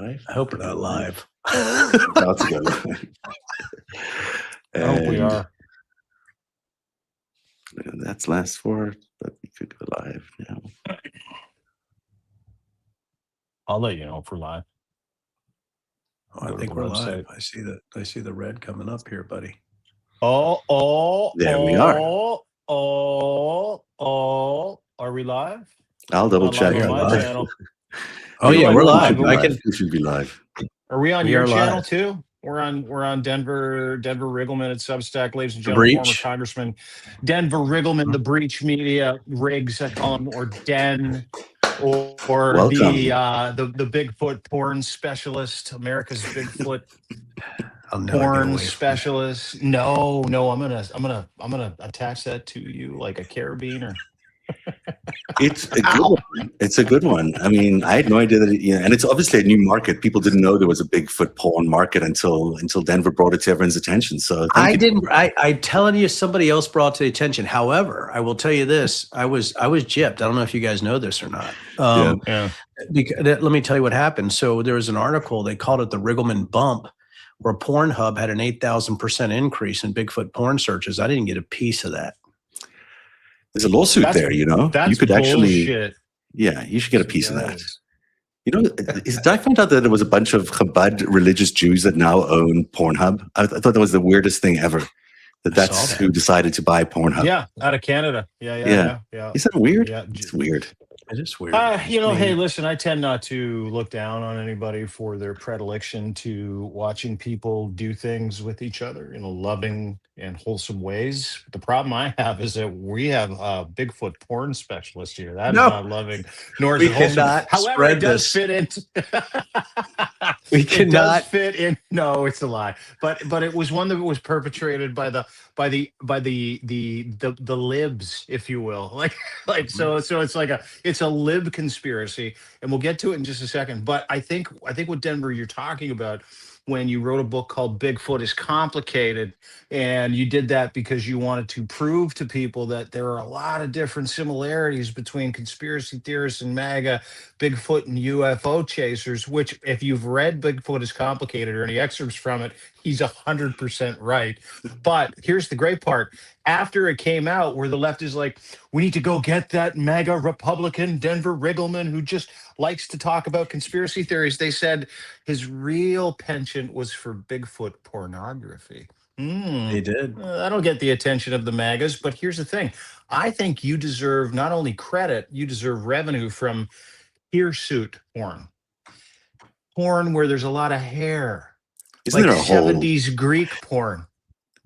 live? I hope we're not live. That's good. I hope we are. That's last four, but we could go live now. I'll let you know if we're live. Oh, I think we're live. I see the red coming up here, buddy. There we are. Are we live? I'll double check on my channel. Oh yeah, we're live. We should be live. Are we on your channel too? We're on Denver Riggleman at Substack, ladies and gentlemen, former Congressman Denver Riggleman, the Breach Media, Riggs, I call him, or Den, or the Bigfoot porn specialist, America's Bigfoot porn specialist. No, I'm gonna attach that to you like a carabiner. It's a good one. It's a good one. I mean, I had no idea that, and it's obviously a new market. People didn't know there was a Bigfoot porn market until Denver brought it to everyone's attention. So I'm telling you, somebody else brought it to the attention. However, I will tell you this: I was gypped. I don't know if you guys know this or not. Let me tell you what happened. So there was an article. They called it the Riggleman Bump, where Pornhub had an 8,000% increase in Bigfoot porn searches. I didn't get a piece of that. There's a lawsuit there, you could bullshit. Actually, you should get a piece of that. I found out that there was a bunch of Chabad religious Jews that now own Pornhub. I thought that was the weirdest thing ever. That's who decided to buy Pornhub. Yeah, out of Canada. Yeah. Isn't that weird? Yeah, it's weird. It is weird. Hey, listen, I tend not to look down on anybody for their predilection to watching people do things with each other in loving and wholesome ways. The problem I have is that we have a Bigfoot porn specialist here. That is not loving, nor is it wholesome. However, it does fit in. We cannot fit in. No, it's a lie. But it was one that was perpetrated by the libs, if you will. So it's a lib conspiracy, and we'll get to it in just a second. But I think what Denver you're talking about when you wrote a book called Bigfoot is Complicated, and you did that because you wanted to prove to people that there are a lot of different similarities between conspiracy theorists and MAGA, Bigfoot and UFO chasers, which if you've read Bigfoot is Complicated or any excerpts from it, he's 100% right. But here's the great part. After it came out, where the left is like, we need to go get that MAGA Republican Denver Riggleman who just likes to talk about conspiracy theories, they said his real penchant was for Bigfoot pornography. They did. I don't get the attention of the MAGAs, but here's the thing. I think you deserve not only credit, you deserve revenue from hirsute porn. Porn where there's a lot of hair. Isn't there a 70s Greek porn?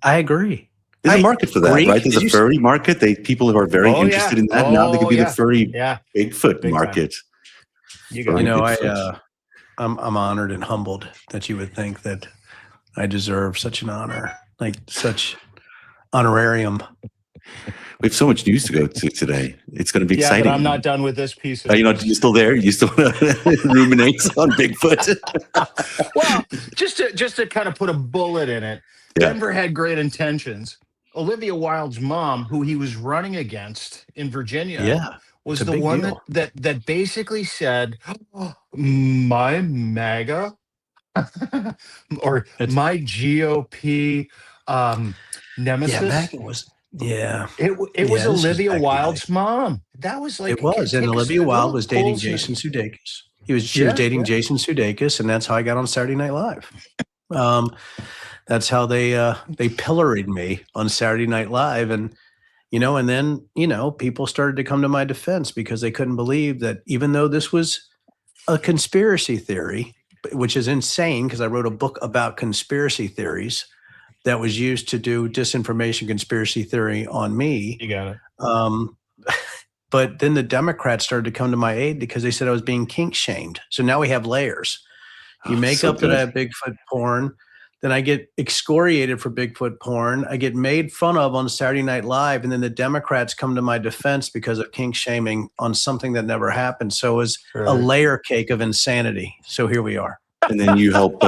I agree. There's a market for that, right? There's a furry market. People who are very interested in that now, they could be the furry Bigfoot market. I'm honored and humbled that you would think that I deserve such an honor, like such honorarium. We have so much news to go to today. It's going to be exciting. But I'm not done with this piece. You're still there? You still ruminate on Bigfoot? Well, just to kind of put a bullet in it, Denver had great intentions. Olivia Wilde's mom, who he was running against in Virginia, was the one that basically said, my MAGA or my GOP nemesis. Yeah, MAGA was. Yeah, it was Olivia Wilde's mom. That was like it was, and Olivia Wilde was dating Jason Sudeikis. She was dating Jason Sudeikis, and that's how I got on Saturday Night Live. That's how they pilloried me on Saturday Night Live, and then people started to come to my defense because they couldn't believe that even though this was a conspiracy theory, which is insane because I wrote a book about conspiracy theories that was used to do disinformation conspiracy theory on me. You got it. But then the Democrats started to come to my aid because they said I was being kink shamed. So now we have layers. You make up that I have Bigfoot porn. Then I get excoriated for Bigfoot porn. I get made fun of on Saturday Night Live. And then the Democrats come to my defense because of kink shaming on something that never happened. So it was a layer cake of insanity. So here we are. And then you help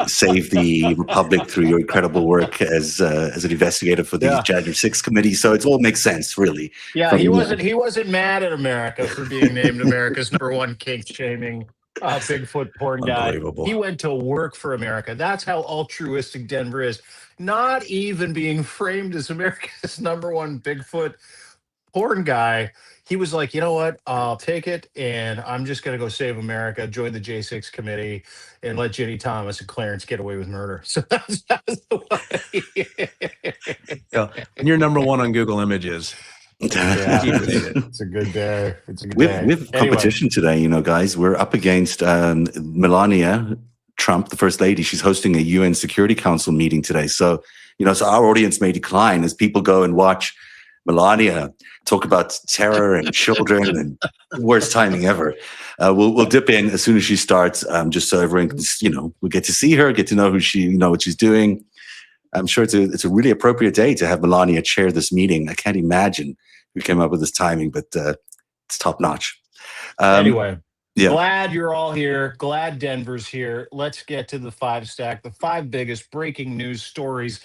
save the Republic through your incredible work as an investigator for the January 6th committee. So it all makes sense, really. Yeah, he wasn't mad at America for being named America's #1 kink shaming Bigfoot porn guy. Unbelievable. He went to work for America. That's how altruistic Denver is. Not even being framed as America's #1 Bigfoot porn guy. He was like, you know what? I'll take it, and I'm just going to go save America, join the J6 committee, and let Ginny Thomas and Clarence get away with murder. So that's Yeah. And you're #1 on Google Images. Yeah, Keep it in it. it's a good day. It's a good With, day. with competition today, you know, guys, we're up against Melania Trump, the First Lady. She's hosting a UN Security Council meeting today. So, you know, so our audience may decline as people go and watch Melania talk about terror and children and worst timing ever. We'll dip in as soon as she starts, just so everyone can, you know, we get to see her, get to know who she, you know, what she's doing. I'm sure it's a really appropriate day to have Melania chair this meeting. I can't imagine who came up with this timing, but it's top notch. Anyway, yeah. Glad you're all here. Glad Denver's here. Let's get to the Fivestack, the 5 biggest breaking news stories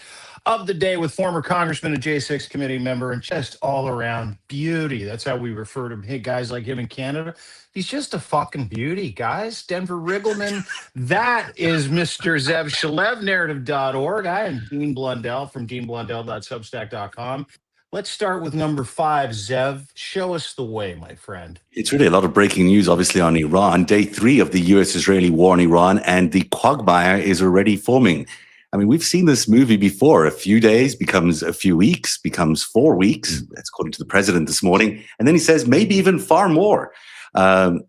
of the day with former Congressman, a J6 committee member, and just all around beauty. That's how we refer to guys like him in Canada. He's just a fucking beauty, guys. Denver Riggleman. That is Mr. Zev Shalev, narrative.org. I am Dean Blundell from deanblundell.substack.com. Let's start with number 5, Zev. Show us the way, my friend. It's really a lot of breaking news, obviously, on Iran. Day 3 of the US-Israeli war in Iran, and the quagmire is already forming. I mean, we've seen this movie before. A few days becomes a few weeks, becomes 4 weeks. That's according to the president this morning. And then he says maybe even far more.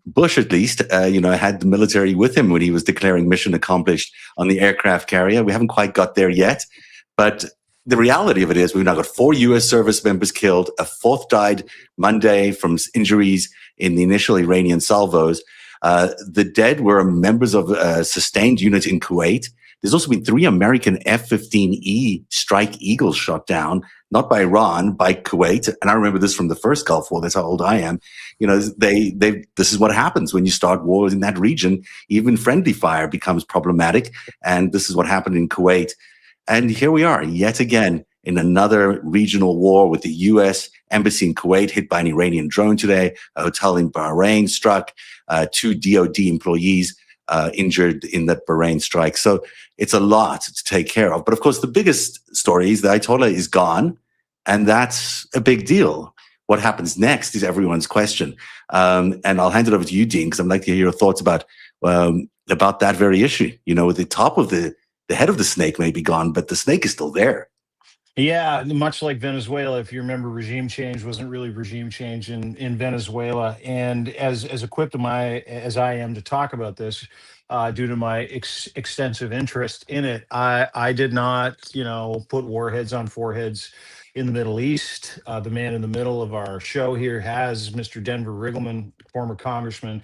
Bush, at least, had the military with him when he was declaring mission accomplished on the aircraft carrier. We haven't quite got there yet. But the reality of it is we've now got 4 U.S. service members killed. A 4th died Monday from injuries in the initial Iranian salvos. The dead were members of a sustained unit in Kuwait. There's also been 3 American F-15E Strike Eagles shot down, not by Iran, by Kuwait. And I remember this from the first Gulf War. That's how old I am. You know, this is what happens when you start wars in that region. Even friendly fire becomes problematic. And this is what happened in Kuwait. And here we are yet again in another regional war with the U.S. embassy in Kuwait hit by an Iranian drone today. A hotel in Bahrain struck. 2 DOD employees injured in that Bahrain strike. So it's a lot to take care of. But of course, the biggest story is the Ayatollah is gone, and that's a big deal. What happens next is everyone's question. And I'll hand it over to you, Dean, because I'd like to hear your thoughts about that very issue. You know, the top of the head of the snake may be gone, but the snake is still there. Yeah, much like Venezuela, if you remember, regime change wasn't really regime change in Venezuela. And as equipped as I am to talk about this, due to my extensive interest in it, I did not, put warheads on foreheads in the Middle East. The man in the middle of our show here has Mr. Denver Riggleman, former congressman.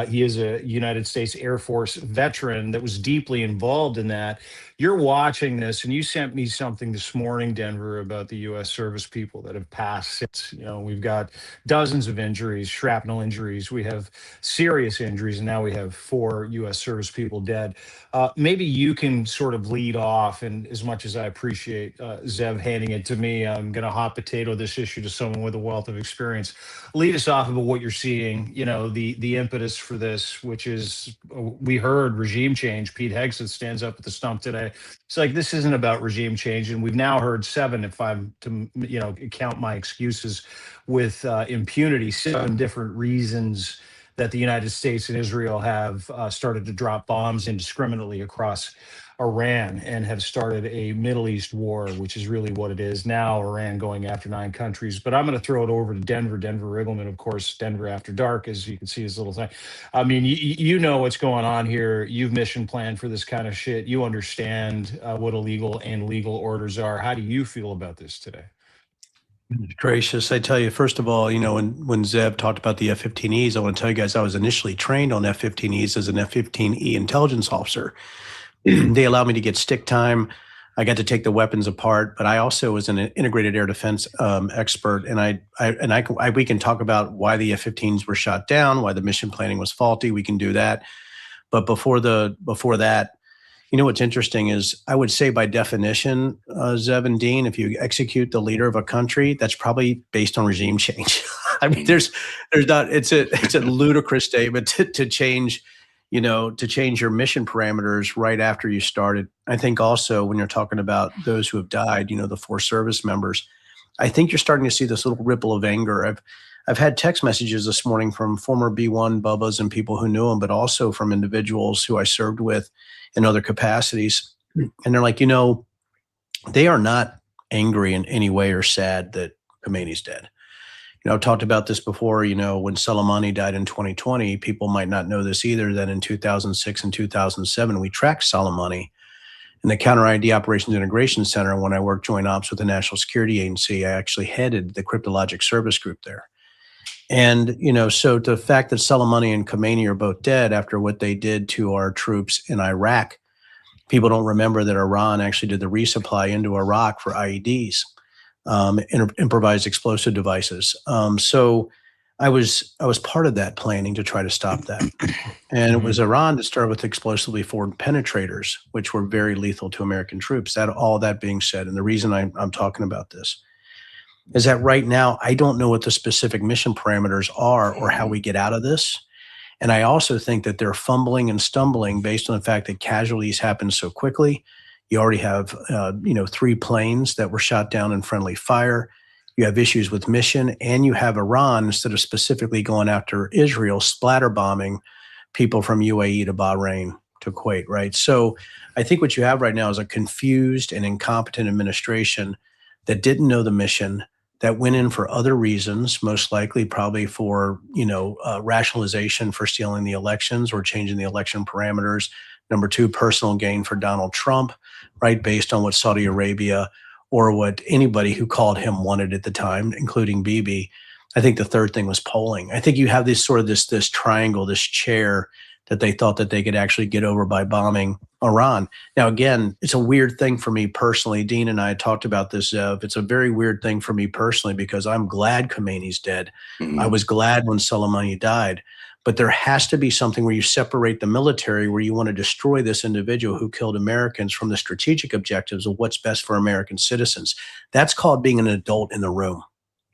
He is a United States Air Force veteran that was deeply involved in that. You're watching this, and you sent me something this morning, Denver, about the U.S. service people that have passed since. We've got dozens of injuries, shrapnel injuries. We have serious injuries, and now we have 4 U.S. service people dead. Maybe you can sort of lead off, and as much as I appreciate Zev handing it to me, I'm going to hot potato this issue to someone with a wealth of experience. Lead us off about what you're seeing, the impetus for this, which is, we heard regime change. Pete Hegseth stands up at the stump today. It's like, this isn't about regime change. And we've now heard 7, if I'm to, count my excuses with impunity, 7 different reasons that the United States and Israel have started to drop bombs indiscriminately across Iran and have started a Middle East war, which is really what it is now, Iran going after 9 countries. But I'm going to throw it over to Denver Riggleman, of course, Denver After Dark, as you can see his little thing. I mean, you know what's going on here. You've mission planned for this kind of shit. You understand what illegal and legal orders are. How do you feel about this today? Gracious. I tell you, first of all, when Zev talked about the F-15Es, I want to tell you guys, I was initially trained on F-15Es as an F-15E intelligence officer. They allowed me to get stick time. I got to take the weapons apart, but I also was an integrated air defense expert. And we can talk about why the F-15s were shot down, why the mission planning was faulty. We can do that. But before that, what's interesting is, I would say by definition, Zev and Dean, if you execute the leader of a country, that's probably based on regime change. I mean, there's not, it's a ludicrous statement to change to change your mission parameters right after you started. I think also when you're talking about those who have died, the 4 service members, I think you're starting to see this little ripple of anger. I've had text messages this morning from former B1 Bubbas and people who knew them, but also from individuals who I served with in other capacities. And they're like, they are not angry in any way or sad that Khomeini's dead. I've talked about this before, when Soleimani died in 2020, people might not know this either, that in 2006 and 2007, we tracked Soleimani in the Counter ID Operations Integration Center. When I worked joint ops with the National Security Agency, I actually headed the cryptologic service group there. And, so the fact that Soleimani and Khomeini are both dead after what they did to our troops in Iraq, people don't remember that Iran actually did the resupply into Iraq for IEDs. Improvised explosive devices. So I was part of that planning to try to stop that. And it was Iran that started with explosively forward penetrators, which were very lethal to American troops. All that being said, and the reason I'm talking about this is that right now, I don't know what the specific mission parameters are or how we get out of this. And I also think that they're fumbling and stumbling based on the fact that casualties happen so quickly. You already have, 3 planes that were shot down in friendly fire. You have issues with mission, and you have Iran, instead of specifically going after Israel, splatter bombing people from UAE to Bahrain to Kuwait, right? So I think what you have right now is a confused and incompetent administration that didn't know the mission, that went in for other reasons, most likely probably for, rationalization for stealing the elections or changing the election parameters. Number 2, personal gain for Donald Trump, right, based on what Saudi Arabia or what anybody who called him wanted at the time, including Bibi. I think the third thing was polling. I think you have this sort of this triangle, this chair that they thought that they could actually get over by bombing Iran. Now, again, it's a weird thing for me personally. Dean and I talked about this. It's a very weird thing for me personally because I'm glad Khomeini's dead. I was glad when Soleimani died. But there has to be something where you separate the military, where you want to destroy this individual who killed Americans, from the strategic objectives of what's best for American citizens. That's called being an adult in the room.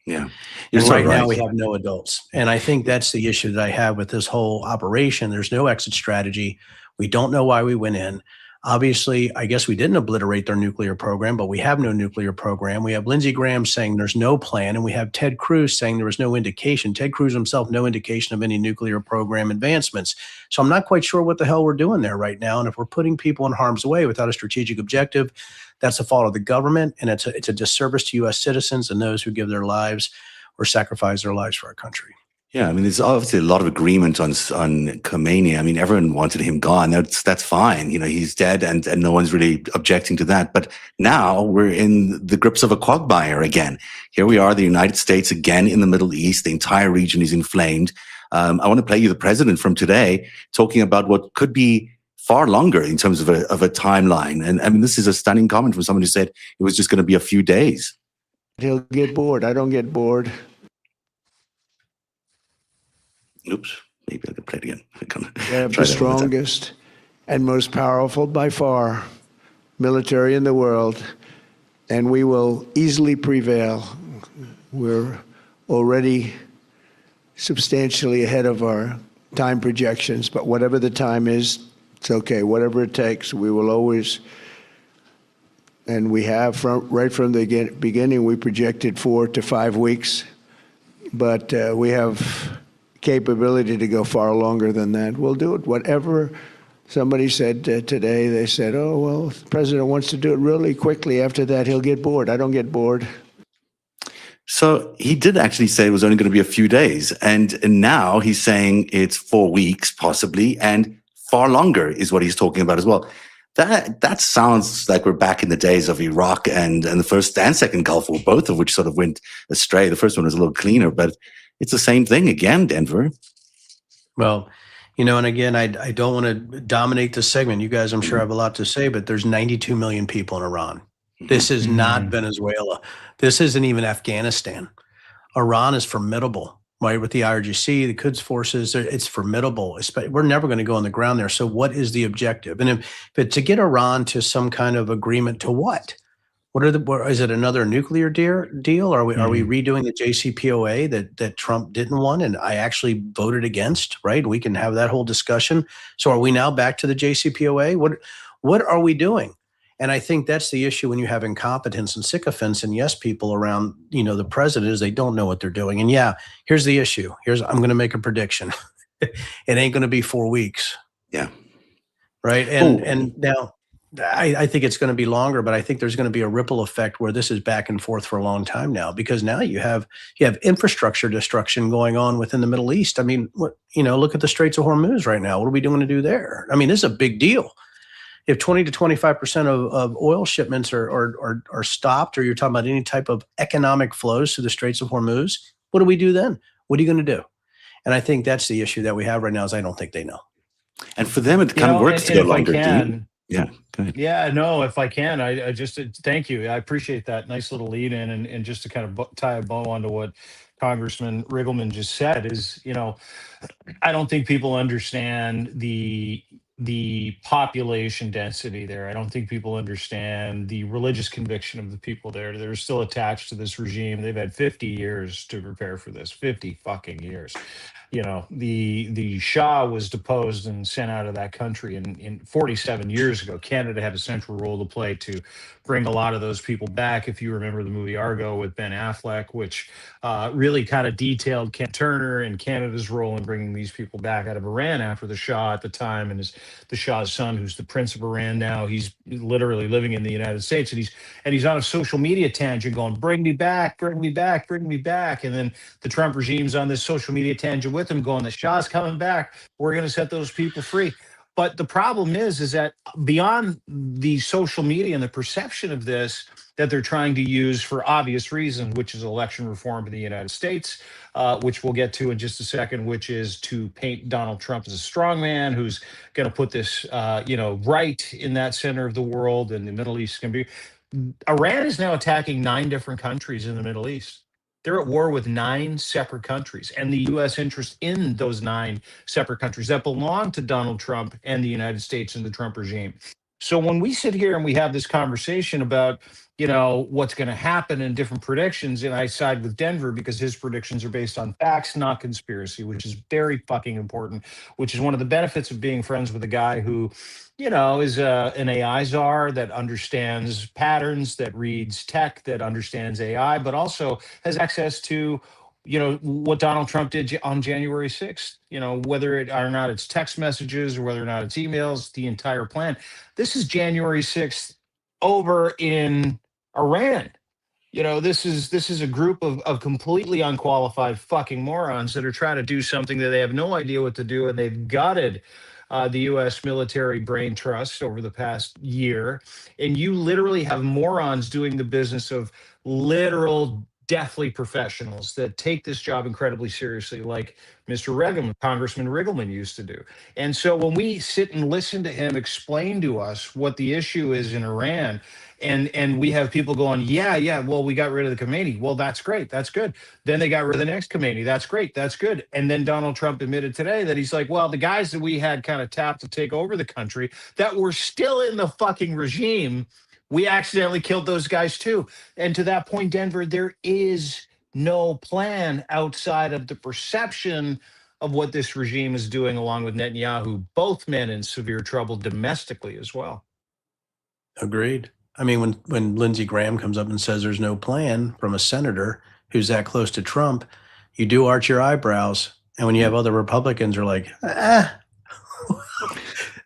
Yeah. And right now we have no adults. And I think that's the issue that I have with this whole operation. There's no exit strategy. We don't know why we went in. Obviously, I guess we didn't obliterate their nuclear program, but we have no nuclear program. We have Lindsey Graham saying there's no plan, and we have Ted Cruz saying there was no indication. Ted Cruz himself, no indication of any nuclear program advancements. So I'm not quite sure what the hell we're doing there right now. And if we're putting people in harm's way without a strategic objective, that's a fault of the government, and it's a disservice to U.S. citizens and those who give their lives or sacrifice their lives for our country. Yeah, I mean, there's obviously a lot of agreement on Khomeini. I mean, everyone wanted him gone. That's fine. He's dead, and no one's really objecting to that. But now we're in the grips of a quagmire again. Here we are, the United States again in the Middle East. The entire region is inflamed. I want to play you the president from today talking about what could be far longer in terms of a timeline. And I mean, this is a stunning comment from someone who said it was just going to be a few days. He'll get bored. I don't get bored. Oops, maybe I can play it again. They have the strongest and most powerful by far military in the world, and we will easily prevail. We're already substantially ahead of our time projections, but whatever the time is, it's okay. Whatever it takes, we will always, and we have right from the beginning, we projected 4 to 5 weeks, but we have capability to go far longer than that. We'll do it. Whatever somebody said today, they said, oh, well, if the president wants to do it really quickly. After that, he'll get bored. I don't get bored. So he did actually say it was only going to be a few days. And now he's saying it's 4 weeks, possibly, and far longer is what he's talking about as well. That sounds like we're back in the days of Iraq and the first and second Gulf War, both of which sort of went astray. The first one was a little cleaner, but it's the same thing again, Denver. Well, and again, I don't want to dominate this segment. You guys, I'm sure, have a lot to say, but there's 92 million people in Iran. This is not Venezuela. This isn't even Afghanistan. Iran is formidable, right? With the IRGC, the Quds forces, it's formidable. We're never going to go on the ground there. So what is the objective? And if to get Iran to some kind of agreement to what? Is it another nuclear deal? Are we redoing the JCPOA that Trump didn't want and I actually voted against? Right, we can have that whole discussion. So are we now back to the JCPOA? What are we doing? And I think that's the issue when you have incompetence and sycophants and yes people around, the president is they don't know what they're doing. And yeah, here's the issue. I'm going to make a prediction. It ain't going to be 4 weeks. Yeah. Right. And now I think it's going to be longer, but I think there's going to be a ripple effect where this is back and forth for a long time now, because now you have infrastructure destruction going on within the Middle East. I mean, look at the Straits of Hormuz right now. What are we going to do there? I mean, this is a big deal. If 20 to 25% of oil shipments are stopped, or you're talking about any type of economic flows through the Straits of Hormuz, what do we do then? What are you going to do? And I think that's the issue that we have right now is I don't think they know. And for them, it kind of works to go longer. Yeah, go ahead. Yeah, no, if I can, I just thank you. I appreciate that nice little lead in, and just to kind of tie a bow onto what Congressman Riggleman just said is, I don't think people understand the population density there. I don't think people understand the religious conviction of the people there. They're still attached to this regime. They've had 50 years to prepare for this. 50 fucking years. The Shah was deposed and sent out of that country in 47 years ago. Canada had a central role to play to bring a lot of those people back. If you remember the movie Argo with Ben Affleck, which really kind of detailed Ken Turner and Canada's role in bringing these people back out of Iran after the Shah at the time, and the Shah's son, who's the Prince of Iran now. He's literally living in the United States, and he's on a social media tangent going, "Bring me back, bring me back, bring me back." And then the Trump regime's on this social media tangent with him going, "The Shah's coming back. We're going to set those people free." But the problem is that beyond the social media and the perception of this that they're trying to use for obvious reasons, which is election reform in the United States, which we'll get to in just a second, which is to paint Donald Trump as a strongman who's going to put this, right in that center of the world, and the Middle East can be. Iran is now attacking 9 different countries in the Middle East. They're at war with 9 separate countries, and the U.S. interest in those 9 separate countries that belong to Donald Trump and the United States and the Trump regime. So when we sit here and we have this conversation about, what's going to happen in different predictions, and I side with Denver because his predictions are based on facts, not conspiracy, which is very fucking important, which is one of the benefits of being friends with a guy who, is an AI czar that understands patterns, that reads tech, that understands AI, but also has access to, what Donald Trump did on January 6th, whether it or not it's text messages or whether or not it's emails, the entire plan. This is January 6th over in Iran. This is a group of completely unqualified fucking morons that are trying to do something that they have no idea what to do, and they've gutted the U.S. military brain trust over the past year. And you literally have morons doing the business of literal deathly professionals that take this job incredibly seriously, like Mr. Riggleman, Congressman Riggleman used to do. And so when we sit and listen to him explain to us what the issue is in Iran, and we have people going, yeah, well, we got rid of the Khomeini. Well, that's great. That's good. Then they got rid of the next Khomeini. That's great. That's good. And then Donald Trump admitted today that he's like, well, the guys that we had kind of tapped to take over the country that were still in the fucking regime, we accidentally killed those guys too. And to that point, Denver, there is no plan outside of the perception of what this regime is doing, along with Netanyahu, both men in severe trouble domestically as well. Agreed. I mean, when Lindsey Graham comes up and says there's no plan from a senator who's that close to Trump, you do arch your eyebrows. And when you have other Republicans are like, that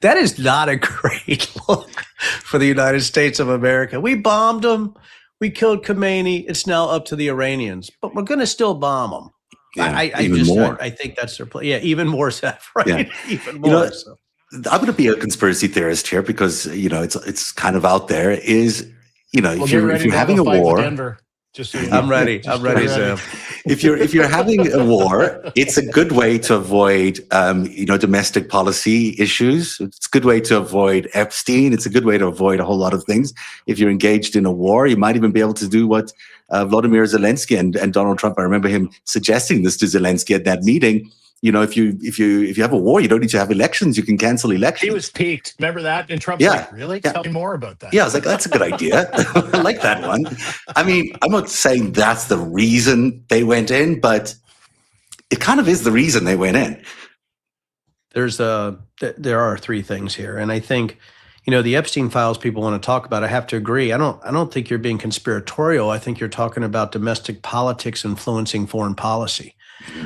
is not a great look for the United States of America. We bombed them. We killed Khomeini. It's now up to the Iranians, but we're going to still bomb them. Yeah, I think that's their plan. Yeah, even more, Seth, right? Yeah. Even more. So. I'm going to be a conspiracy theorist here because, it's kind of out there is, if you're having a war. Just so I'm ready. I'm ready, Sam. If you're having a war, it's a good way to avoid, domestic policy issues. It's a good way to avoid Epstein. It's a good way to avoid a whole lot of things. If you're engaged in a war, you might even be able to do what Vladimir Zelensky and Donald Trump, I remember him suggesting this to Zelensky at that meeting, You know, if you have a war, you don't need to have elections. You can cancel elections. He was peaked. Remember that? And Trump's Yeah. like, really? Yeah. Tell me more about that. Yeah, I was like, that's a good idea. I like that one. I mean, I'm not saying that's the reason they went in, but it kind of is the reason they went in. There are three things here, and I think, you know, the Epstein files people want to talk about. I have to agree. I don't think you're being conspiratorial. I think you're talking about domestic politics influencing foreign policy.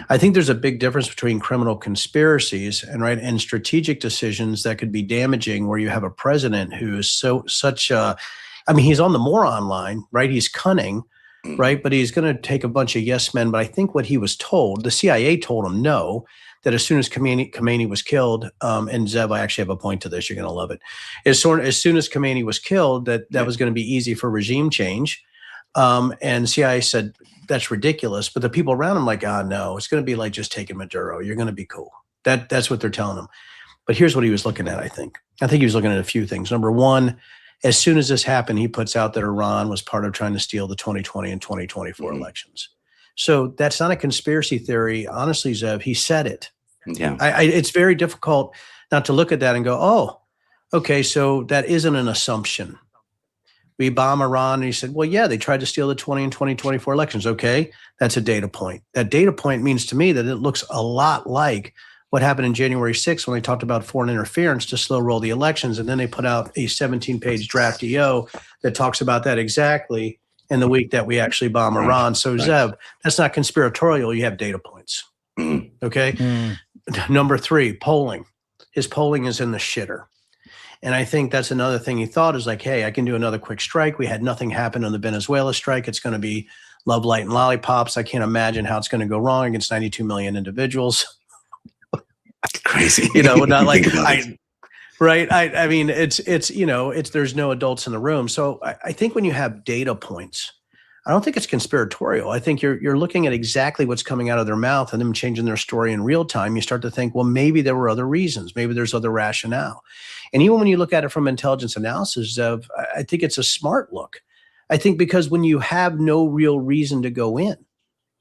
I think there's a big difference between criminal conspiracies and strategic decisions that could be damaging, where you have a president who is he's on the moron line, right? He's cunning, right? But he's going to take a bunch of yes men. But I think what he was told, the CIA told him no, that as soon as Khomeini was killed, and Zev, I actually have a point to this, you're going to love it. As soon as Khomeini was killed, that was going to be easy for regime change. And CIA said, that's ridiculous. But the people around him like, no, it's going to be like just taking Maduro. You're going to be cool. That's what they're telling him. But here's what he was looking at, I think. He was looking at a few things. Number one, as soon as this happened, he puts out that Iran was part of trying to steal the 2020 and 2024 elections. So that's not a conspiracy theory. Honestly, Zev, he said it. Yeah. It's very difficult not to look at that and go, oh, okay, so that isn't an assumption. We bomb Iran. And he said, well, yeah, they tried to steal the 20 and 2024 elections. Okay, that's a data point. That data point means to me that it looks a lot like what happened in January 6th when they talked about foreign interference to slow roll the elections. And then they put out a 17-page draft EO that talks about that exactly in the week that we actually bomb Iran. So, Zev, that's not conspiratorial. You have data points. Okay. Number three, polling. His polling is in the shitter. And I think that's another thing he thought is like, hey, I can do another quick strike. We had nothing happen on the Venezuela strike. It's going to be love, light, and lollipops. I can't imagine how it's going to go wrong against 92 million individuals. Crazy. You know, not like right. I mean, there's no adults in the room. So I think when you have data points, I don't think it's conspiratorial. I think you're looking at exactly what's coming out of their mouth and them changing their story in real time. You start to think, well, maybe there were other reasons. Maybe there's other rationale. And even when you look at it from intelligence analysis, I think it's a smart look. I think because when you have no real reason to go in,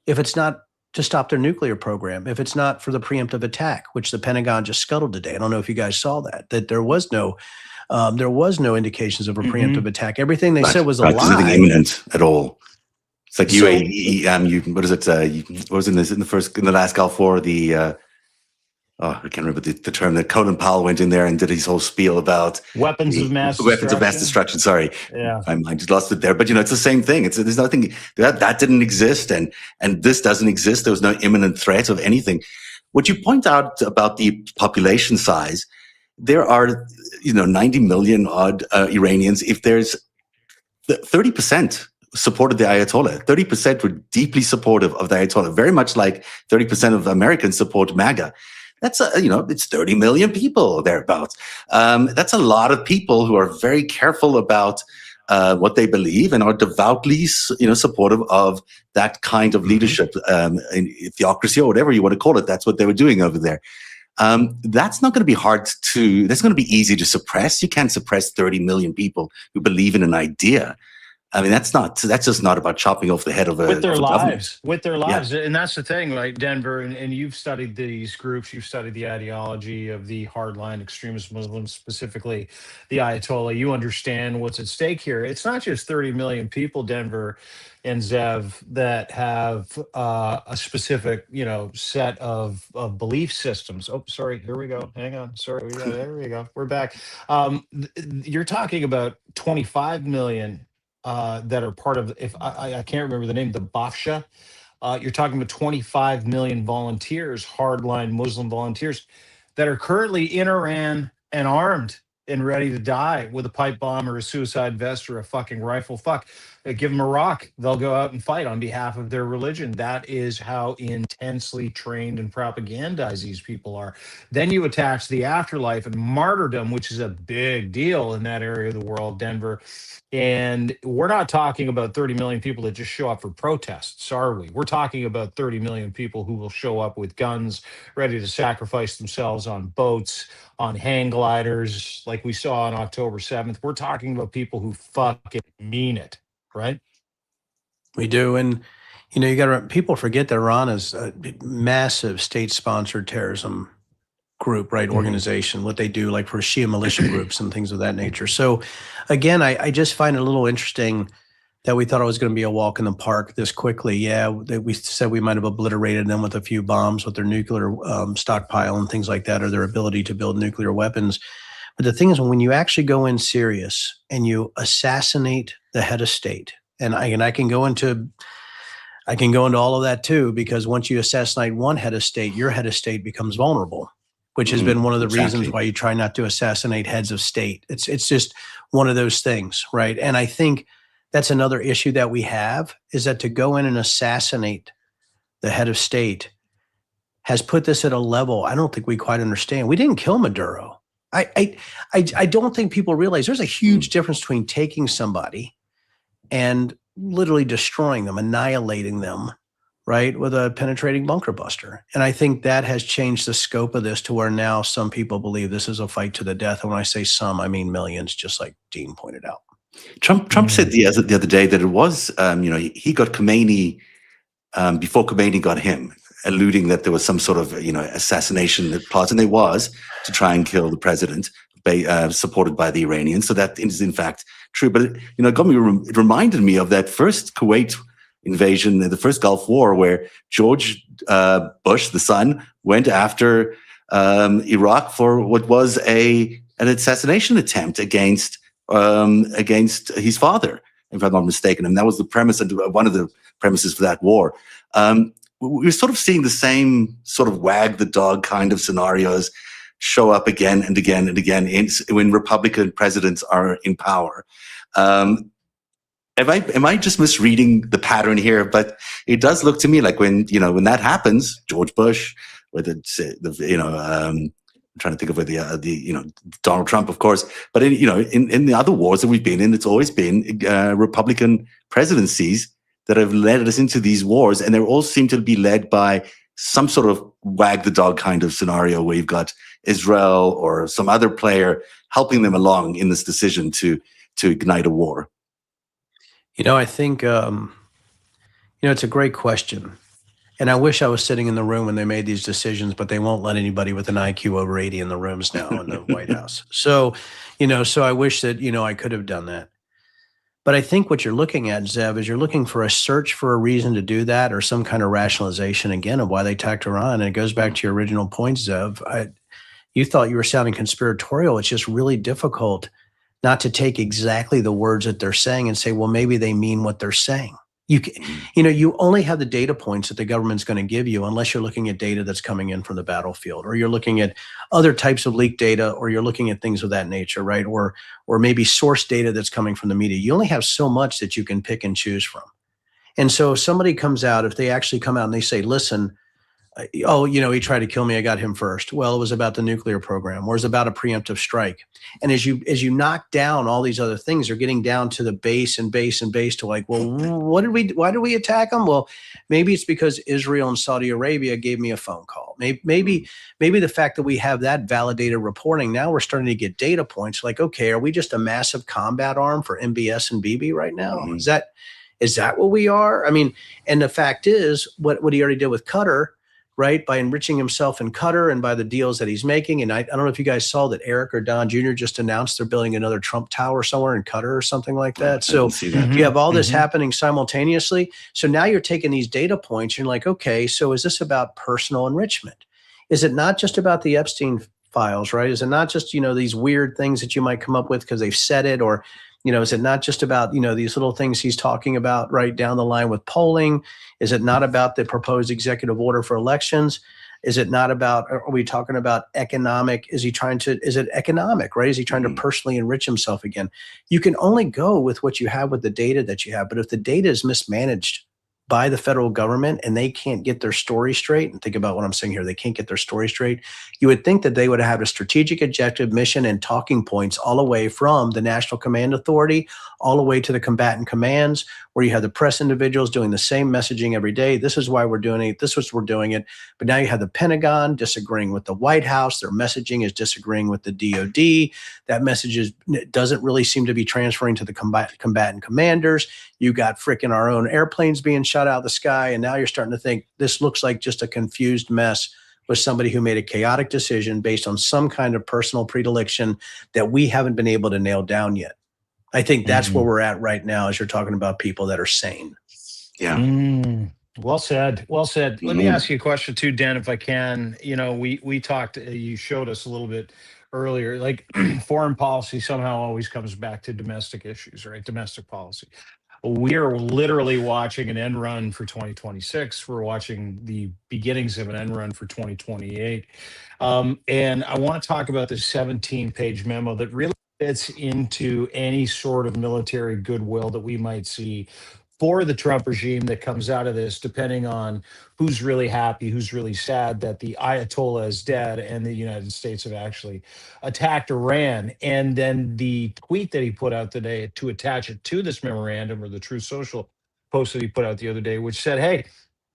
if it's not to stop their nuclear program, if it's not for the preemptive attack, which the Pentagon just scuttled today. I don't know if you guys saw that there was no indications of a preemptive attack. Everything they said was a lie. There's nothing imminent at all. It's like UAE. What is it? What was in the last Gulf War? I can't remember the term that Colin Powell went in there and did his whole spiel about weapons of mass destruction. Sorry, yeah, I just lost it there. But it's the same thing. There's nothing that didn't exist, and this doesn't exist. There was no imminent threat of anything. What you point out about the population size, there are 90 million odd Iranians. If there's 30%. Supported the Ayatollah. 30% were deeply supportive of the Ayatollah, very much like 30% of Americans support MAGA. That's it's 30 million people thereabouts. That's a lot of people who are very careful about what they believe and are devoutly, supportive of that kind of leadership, theocracy or whatever you want to call it. That's what they were doing over there. That's not going to be that's going to be easy to suppress. You can't suppress 30 million people who believe in an idea. I mean, that's just not about chopping off the head of with their lives. Yeah. And that's the thing, right, Denver, and you've studied these groups, you've studied the ideology of the hardline extremist Muslims, specifically the Ayatollah. You understand what's at stake here. It's not just 30 million people, Denver and Zev, that have a specific, set of belief systems. Oh, sorry, here we go. Hang on. Sorry, there we go. We're back. You're talking about 25 million that are part of, if I can't remember the name, the Bafsha. You're talking about 25 million volunteers, hardline Muslim volunteers, that are currently in Iran and armed and ready to die with a pipe bomb or a suicide vest or a fucking rifle. Give them a rock. They'll go out and fight on behalf of their religion. That is how intensely trained and propagandized these people are. Then you attach the afterlife and martyrdom, which is a big deal in that area of the world, Denver. And we're not talking about 30 million people that just show up for protests, are we? We're talking about 30 million people who will show up with guns, ready to sacrifice themselves on boats, on hang gliders, like we saw on October 7th. We're talking about people who fucking mean it, right? We do. And, You know, you got to, people forget that Iran is a massive state-sponsored terrorism group, right? Organization, what they do, like for Shia militia groups and things of that nature. So again, I just find it a little interesting that we thought it was going to be a walk in the park this quickly. Yeah, that we said we might have obliterated them with a few bombs with their nuclear stockpile and things like that, or their ability to build nuclear weapons. But the thing is, when you actually go in serious and you assassinate the head of state, and I can go into all of that too, because once you assassinate one head of state, your head of state becomes vulnerable, which has been one of the reasons why you try not to assassinate heads of state. It's just one of those things, right? And I think that's another issue that we have, is that to go in and assassinate the head of state has put this at a level I don't think we quite understand. We didn't kill Maduro. I don't think people realize there's a huge difference between taking somebody and literally destroying them, annihilating them, right, with a penetrating bunker buster. And I think that has changed the scope of this to where now some people believe this is a fight to the death. And when I say some, I mean millions, just like Dean pointed out. Trump said the other day that it was, he got Khomeini before Khomeini got him, alluding that there was some sort of, assassination plot, and there was, to try and kill the president, supported by the Iranians. So that is in fact true. But it reminded me of that first Kuwait invasion, the first Gulf War, where George Bush, the son, went after Iraq for what was an assassination attempt against his father, if I'm not mistaken. And that was the premise, one of the premises for that war. We're sort of seeing the same sort of wag the dog kind of scenarios show up again and again and again when Republican presidents are in power. Am I just misreading the pattern here? But it does look to me like when that happens, George Bush, whether it's I'm trying to think of where Donald Trump, of course, but in the other wars that we've been in, it's always been Republican presidencies that have led us into these wars, and they all seem to be led by some sort of wag the dog kind of scenario where you've got Israel or some other player helping them along in this decision to ignite a war. I think it's a great question. And I wish I was sitting in the room when they made these decisions, but they won't let anybody with an IQ over 80 in the rooms now in the White House. So, so I wish that, I could have done that. But I think what you're looking at, Zev, is you're looking for a search for a reason to do that, or some kind of rationalization, again, of why they attacked Iran. And it goes back to your original point, Zev. You thought you were sounding conspiratorial. It's just really difficult not to take exactly the words that they're saying and say, well, maybe they mean what they're saying. You only have the data points that the government's going to give you unless you're looking at data that's coming in from the battlefield, or you're looking at other types of leaked data, or you're looking at things of that nature, right? Or maybe source data that's coming from the media. You only have so much that you can pick and choose from. And so if somebody comes out, if they actually come out and they say, listen, he tried to kill me, I got him first. Well, it was about the nuclear program, or it's about a preemptive strike. And as you knock down all these other things, they're getting down to the base to like, well, why did we attack them? Well, maybe it's because Israel and Saudi Arabia gave me a phone call. Maybe the fact that we have that validated reporting, now we're starting to get data points like, okay, are we just a massive combat arm for MBS and BB right now? Mm-hmm. Is that what we are? I mean, and the fact is what he already did with Qatar, right, by enriching himself in Qatar and by the deals that he's making. And I don't know if you guys saw that Eric or Don Jr. just announced they're building another Trump Tower somewhere in Qatar or something like that. So you have all this happening simultaneously. So now you're taking these data points and you're like, okay, so is this about personal enrichment? Is it not just about the Epstein files, right? Is it not just, these weird things that you might come up with because they've said it, or is it not just about, these little things he's talking about right down the line with polling? Is it not about the proposed executive order for elections? Is it not about, are we talking about economic? Is it economic, right? Is he trying to personally enrich himself again? You can only go with what you have with the data that you have. But if the data is mismanaged by the federal government and they can't get their story straight, and think about what I'm saying here, they can't get their story straight, you would think that they would have a strategic objective, mission, and talking points all the way from the National Command Authority all the way to the combatant commands, where you have the press individuals doing the same messaging every day. This is why we're doing it. This is why we're doing it. But now you have the Pentagon disagreeing with the White House. Their messaging is disagreeing with the DOD. That message doesn't really seem to be transferring to the combatant commanders. You got frickin' our own airplanes being shot shot out of the sky, and now you're starting to think this looks like just a confused mess with somebody who made a chaotic decision based on some kind of personal predilection that we haven't been able to nail down yet. I think that's where we're at right now as you're talking about people that are sane. Yeah. Well said. Well said. Let me ask you a question too, Dan, if I can. You know, we talked, you showed us a little bit earlier, like foreign policy somehow always comes back to domestic issues, right? Domestic policy. We are literally watching an end run for 2026. We're watching the beginnings of an end run for 2028. And I want to talk about this 17-page memo that really fits into any sort of military goodwill that we might see for the Trump regime that comes out of this, depending on who's really happy, who's really sad that the Ayatollah is dead and the United States have actually attacked Iran. And then the tweet that he put out today to attach it to this memorandum, or the True Social post that he put out the other day, which said, hey,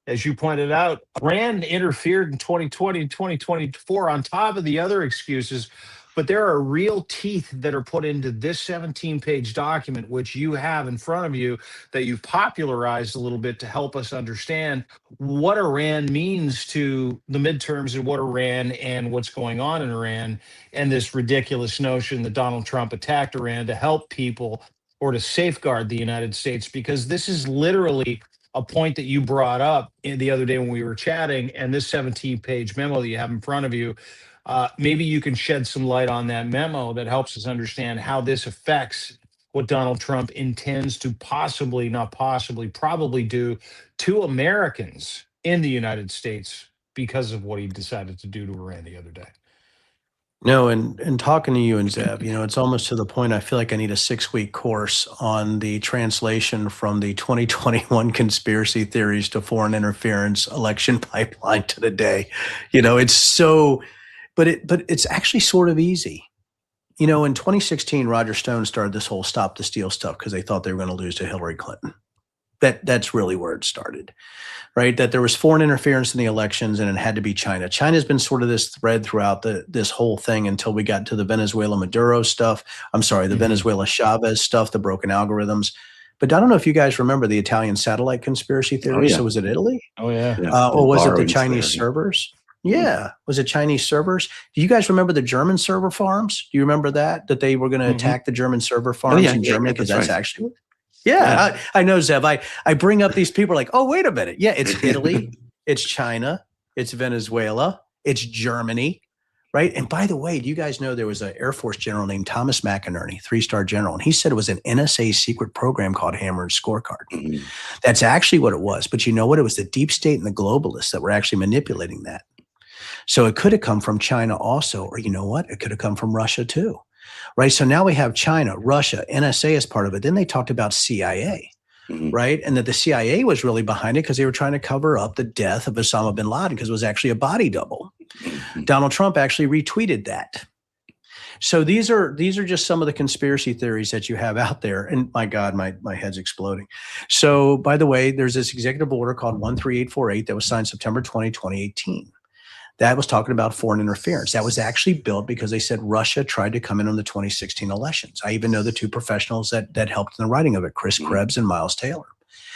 as you pointed out, Iran interfered in 2020 and 2024 on top of the other excuses. But there are real teeth that are put into this 17-page document, which you have in front of you, that you've popularized a little bit to help us understand what Iran means to the midterms and what Iran and what's going on in Iran, and this ridiculous notion that Donald Trump attacked Iran to help people or to safeguard the United States, because this is literally a point that you brought up the other day when we were chatting, and this 17-page memo that you have in front of you. Maybe you can shed some light on that memo that helps us understand how this affects what Donald Trump intends to probably do to Americans in the United States because of what he decided to do to Iran the other day. No, and talking to you and Zev, you know, it's almost to the point I feel like I need a 6-week course on the translation from the 2021 conspiracy theories to foreign interference election pipeline to the day. You know, it's so... But it's actually sort of easy. You know, in 2016, Roger Stone started this whole stop the steal stuff because they thought they were going to lose to Hillary Clinton. That's really where it started, right? That there was foreign interference in the elections and it had to be China. China's been sort of this thread throughout this whole thing until we got to the Venezuela Maduro stuff. I'm sorry, the Venezuela Chavez stuff, the broken algorithms. But I don't know if you guys remember the Italian satellite conspiracy theory. Oh, yeah. So was it Italy? Oh, yeah. Or was it the Borrowings Chinese there. servers? Yeah. Was it Chinese servers? Do you guys remember the German server farms? Do you remember that they were going to attack the German server farms in Germany? Because that's right. actually, I know, Zev. I bring up these people like, oh, wait a minute. Yeah, it's Italy, it's China, it's Venezuela, it's Germany, right? And by the way, do you guys know there was an Air Force general named Thomas McInerney, 3-star general, and he said it was an NSA secret program called Hammer and Scorecard. That's actually what it was. But you know what? It was the deep state and the globalists that were actually manipulating that. So it could have come from China also, or you know what? It could have come from Russia too, right? So now we have China, Russia, NSA as part of it. Then they talked about CIA, right? And that the CIA was really behind it because they were trying to cover up the death of Osama bin Laden because it was actually a body double. Donald Trump actually retweeted that. So these are just some of the conspiracy theories that you have out there. And my God, my head's exploding. So by the way, there's this executive order called 13848 that was signed September 20, 2018. That was talking about foreign interference. That was actually built because they said Russia tried to come in on the 2016 elections. I even know the two professionals that helped in the writing of it, Chris Krebs and Miles Taylor.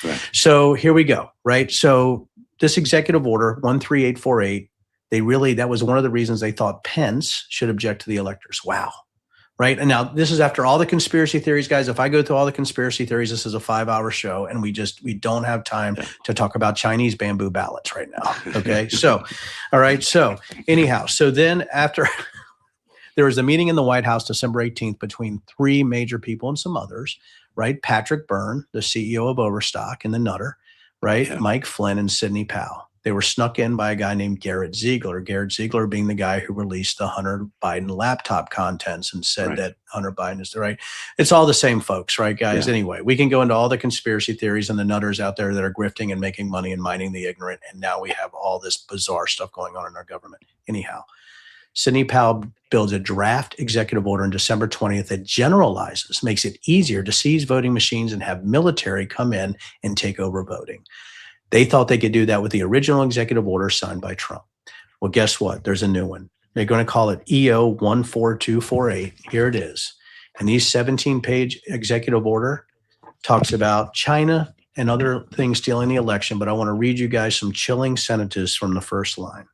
Right. So here we go, right? So this executive order, 13848, that was one of the reasons they thought Pence should object to the electors. Wow. Right. And now this is after all the conspiracy theories, guys. If I go through all the conspiracy theories, this is a 5-hour show and we don't have time to talk about Chinese bamboo ballots right now. Okay. So, all right. So anyhow, so then after there was a meeting in the White House, December 18th, between 3 major people and some others, right? Patrick Byrne, the CEO of Overstock and the Nutter, right? Yeah. Mike Flynn and Sidney Powell. They were snuck in by a guy named Garrett Ziegler. Garrett Ziegler being the guy who released the Hunter Biden laptop contents and said that Hunter Biden is the right. It's all the same folks, right, guys? Yeah. Anyway, we can go into all the conspiracy theories and the nutters out there that are grifting and making money and mining the ignorant. And now we have all this bizarre stuff going on in our government. Anyhow, Sidney Powell builds a draft executive order on December 20th that generalizes, makes it easier to seize voting machines and have military come in and take over voting. They thought they could do that with the original executive order signed by Trump. Well, guess what? There's a new one. They're going to call it EO 14248. Here it is. And these 17-page executive order talks about China, and other things stealing the election, but I want to read you guys some chilling sentences from the first line.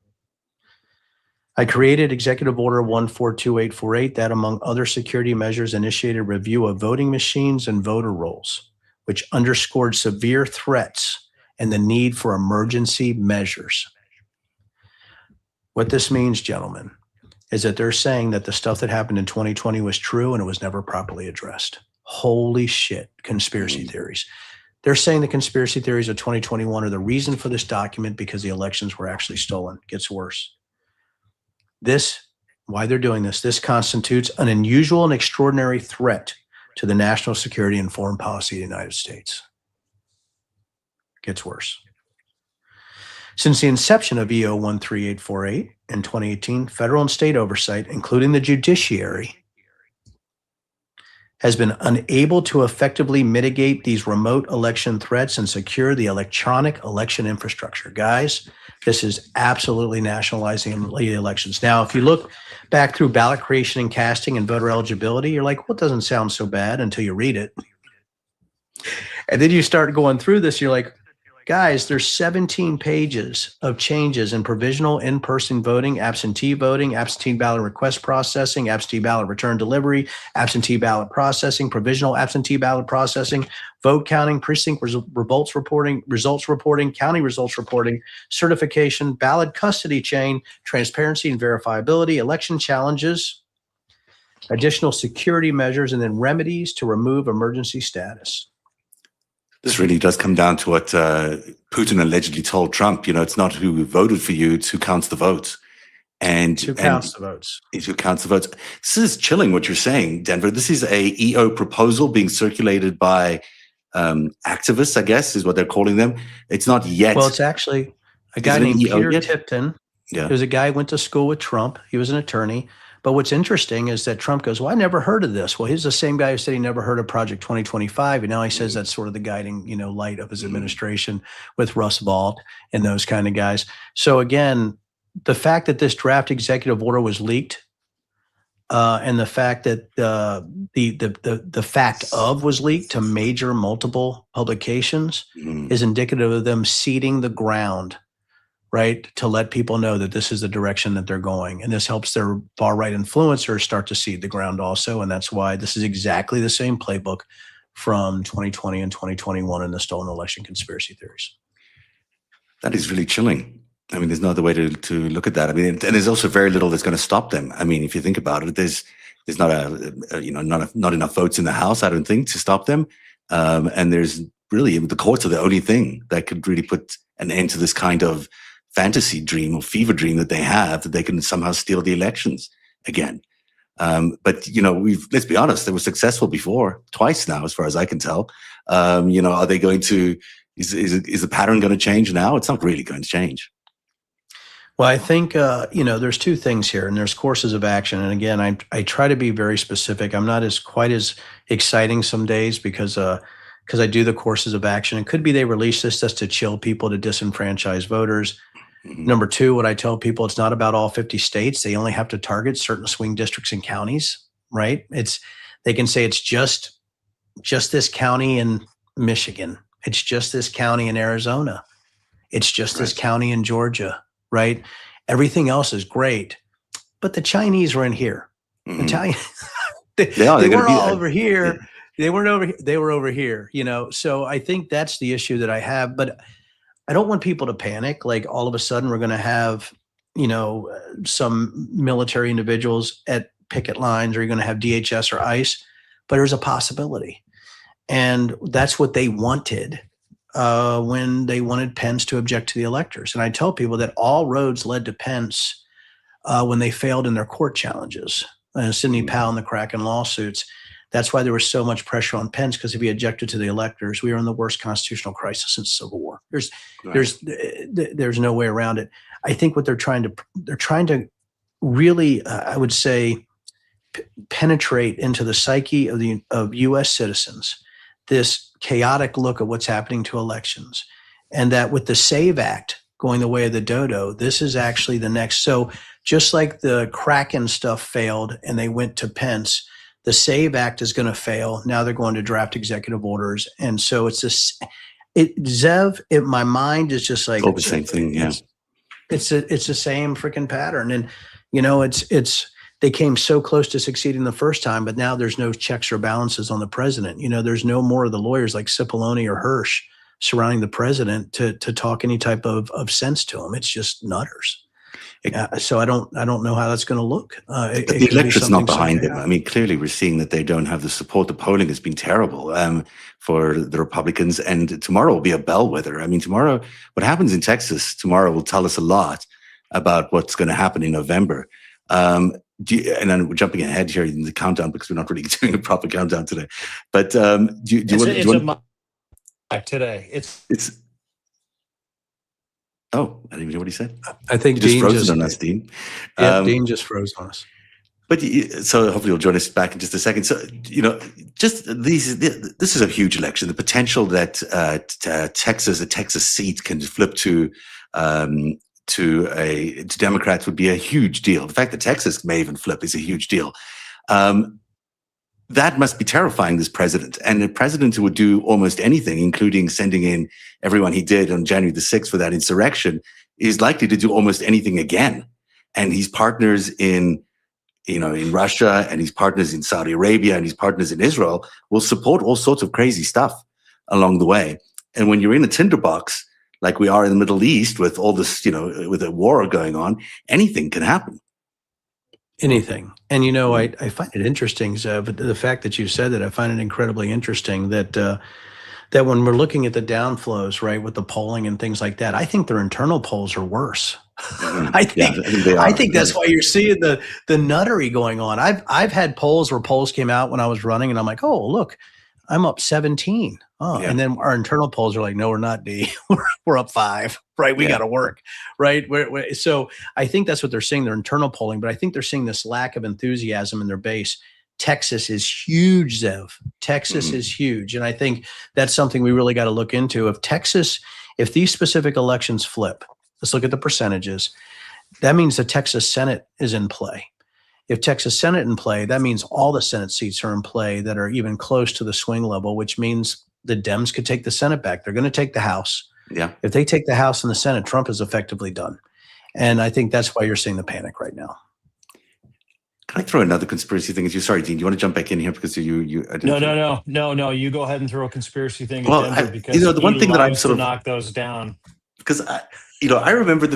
I created Executive Order 142848 that, among other security measures, initiated review of voting machines and voter rolls, which underscored severe threats and the need for emergency measures. What this means, gentlemen, is that they're saying that the stuff that happened in 2020 was true and it was never properly addressed. Holy shit, conspiracy theories. They're saying the conspiracy theories of 2021 are the reason for this document because the elections were actually stolen. It gets worse. Why they're doing this constitutes an unusual and extraordinary threat to the national security and foreign policy of the United States. Gets worse. Since the inception of EO 13848 in 2018, federal and state oversight, including the judiciary, has been unable to effectively mitigate these remote election threats and secure the electronic election infrastructure. Guys, this is absolutely nationalizing the elections. Now, if you look back through ballot creation and casting and voter eligibility, you're like, well, it doesn't sound so bad until you read it. And then you start going through this, you're like, guys, there's 17 pages of changes in provisional in-person voting, absentee ballot request processing, absentee ballot return delivery, absentee ballot processing, provisional absentee ballot processing, vote counting, precinct results reporting, county results reporting, certification, ballot custody chain, transparency and verifiability, election challenges, additional security measures, and then remedies to remove emergency status. This really does come down to what Putin allegedly told Trump. You know, it's not who voted for you, it's who counts the votes. And who counts the votes. It's who counts the votes. This is chilling what you're saying, Denver. This is a EO proposal being circulated by activists, I guess, is what they're calling them. It's not yet. Well, it's actually a guy named Peter yet? Tipton. Yeah. He was a guy who went to school with Trump. He was an attorney. But what's interesting is that Trump goes, well, I never heard of this. Well, he's the same guy who said he never heard of Project 2025. And now he says that's sort of the guiding, light of his administration with Russ Vought and those kind of guys. So again, the fact that this draft executive order was leaked and the fact that the fact of was leaked to major multiple publications is indicative of them seeding the ground, right, to let people know that this is the direction that they're going. And this helps their far-right influencers start to seed the ground also. And that's why this is exactly the same playbook from 2020 and 2021 in the stolen election conspiracy theories. That is really chilling. I mean, there's no other way to look at that. I mean, and there's also very little that's going to stop them. I mean, if you think about it, there's not not enough votes in the House, I don't think, to stop them. And there's really, the courts are the only thing that could really put an end to this kind of fantasy dream or fever dream that they have, that they can somehow steal the elections again. But let's be honest, they were successful before, twice now, as far as I can tell. Are they going to? Is the pattern going to change now? It's not really going to change. Well, I think there's two things here, and there's courses of action. And again, I try to be very specific. I'm not quite as exciting some days because I do the courses of action. It could be they release this just to chill people, to disenfranchise voters. Number two, what I tell people, it's not about all 50 states. They only have to target certain swing districts and counties, right? They can say it's just this county in Michigan. It's just this county in Arizona. It's just this county in Georgia, right? Everything else is great, but the Chinese are in here. Italian, they weren't all over here. They weren't over. They were over here. So I think that's the issue that I have, but I don't want people to panic. Like all of a sudden we're going to have, some military individuals at picket lines, or you're going to have DHS or ICE, but there's a possibility. And that's what they wanted when they wanted Pence to object to the electors. And I tell people that all roads led to Pence when they failed in their court challenges. Sidney Powell and the Kraken lawsuits. That's why there was so much pressure on Pence, because if he objected to the electors, we were in the worst constitutional crisis since Civil War. There's no way around it. I think what they're trying to really, I would say, penetrate into the psyche of U.S. citizens, this chaotic look at what's happening to elections, and that with the SAVE Act going the way of the dodo, this is actually the next. So just like the Kraken stuff failed and they went to Pence, the SAVE Act is going to fail. Now they're going to draft executive orders. And so it's this, Zev, in my mind is just like All the same thing. Yeah. It's the same freaking pattern. And, they came so close to succeeding the first time, but now there's no checks or balances on the president. There's no more of the lawyers like Cipollone or Hirsch surrounding the president to talk any type of sense to him. It's just nutters. So I don't know how that's going to look. But the electorate's not behind them. I mean, clearly we're seeing that they don't have the support. The polling has been terrible for the Republicans, and tomorrow will be a bellwether. I mean, tomorrow, what happens in Texas tomorrow will tell us a lot about what's going to happen in November. And then we're jumping ahead here in the countdown because we're not really doing a proper countdown today. But do you want today? It's. Oh, I didn't even hear what he said. I think Dean just frozen on us, Dean. Yeah, Dean just froze on us. But so hopefully you'll join us back in just a second. So, just this is a huge election. The potential that a Texas seat can flip to Democrats would be a huge deal. The fact that Texas may even flip is a huge deal. That must be terrifying, this president. And a president who would do almost anything, including sending in everyone he did on January the 6th for that insurrection, is likely to do almost anything again. And he's partners in Russia, and he's partners in Saudi Arabia, and he's partners in Israel will support all sorts of crazy stuff along the way. And when you're in a tinderbox, like we are in the Middle East with all this, with a war going on, anything can happen. Anything. And, I find it interesting, Zev, the fact that you said that, I find it incredibly interesting that that when we're looking at the downflows, right, with the polling and things like that, I think their internal polls are worse. I think that's why you're seeing the nuttery going on. I've had polls where polls came out when I was running, and I'm like, oh, look, I'm up 17. Oh, yeah. And then our internal polls are like, no, we're not, D. We're up 5, right? We got to work, right? So I think that's what they're seeing, their internal polling, but I think they're seeing this lack of enthusiasm in their base. Texas is huge, Zev. Texas is huge. And I think that's something we really got to look into. If these specific elections flip, let's look at the percentages. That means the Texas Senate is in play. If Texas Senate in play, that means all the Senate seats are in play that are even close to the swing level, which means the Dems could take the Senate back. They're going to take the House. Yeah. If they take the House and the Senate, Trump is effectively done. And I think that's why you're seeing the panic right now. Can I throw another conspiracy thing at you? Sorry, Dean, do you want to jump back in here because you? No. You go ahead and throw a conspiracy thing at Denver because the one thing that I'm sort of knock those down. Because I remember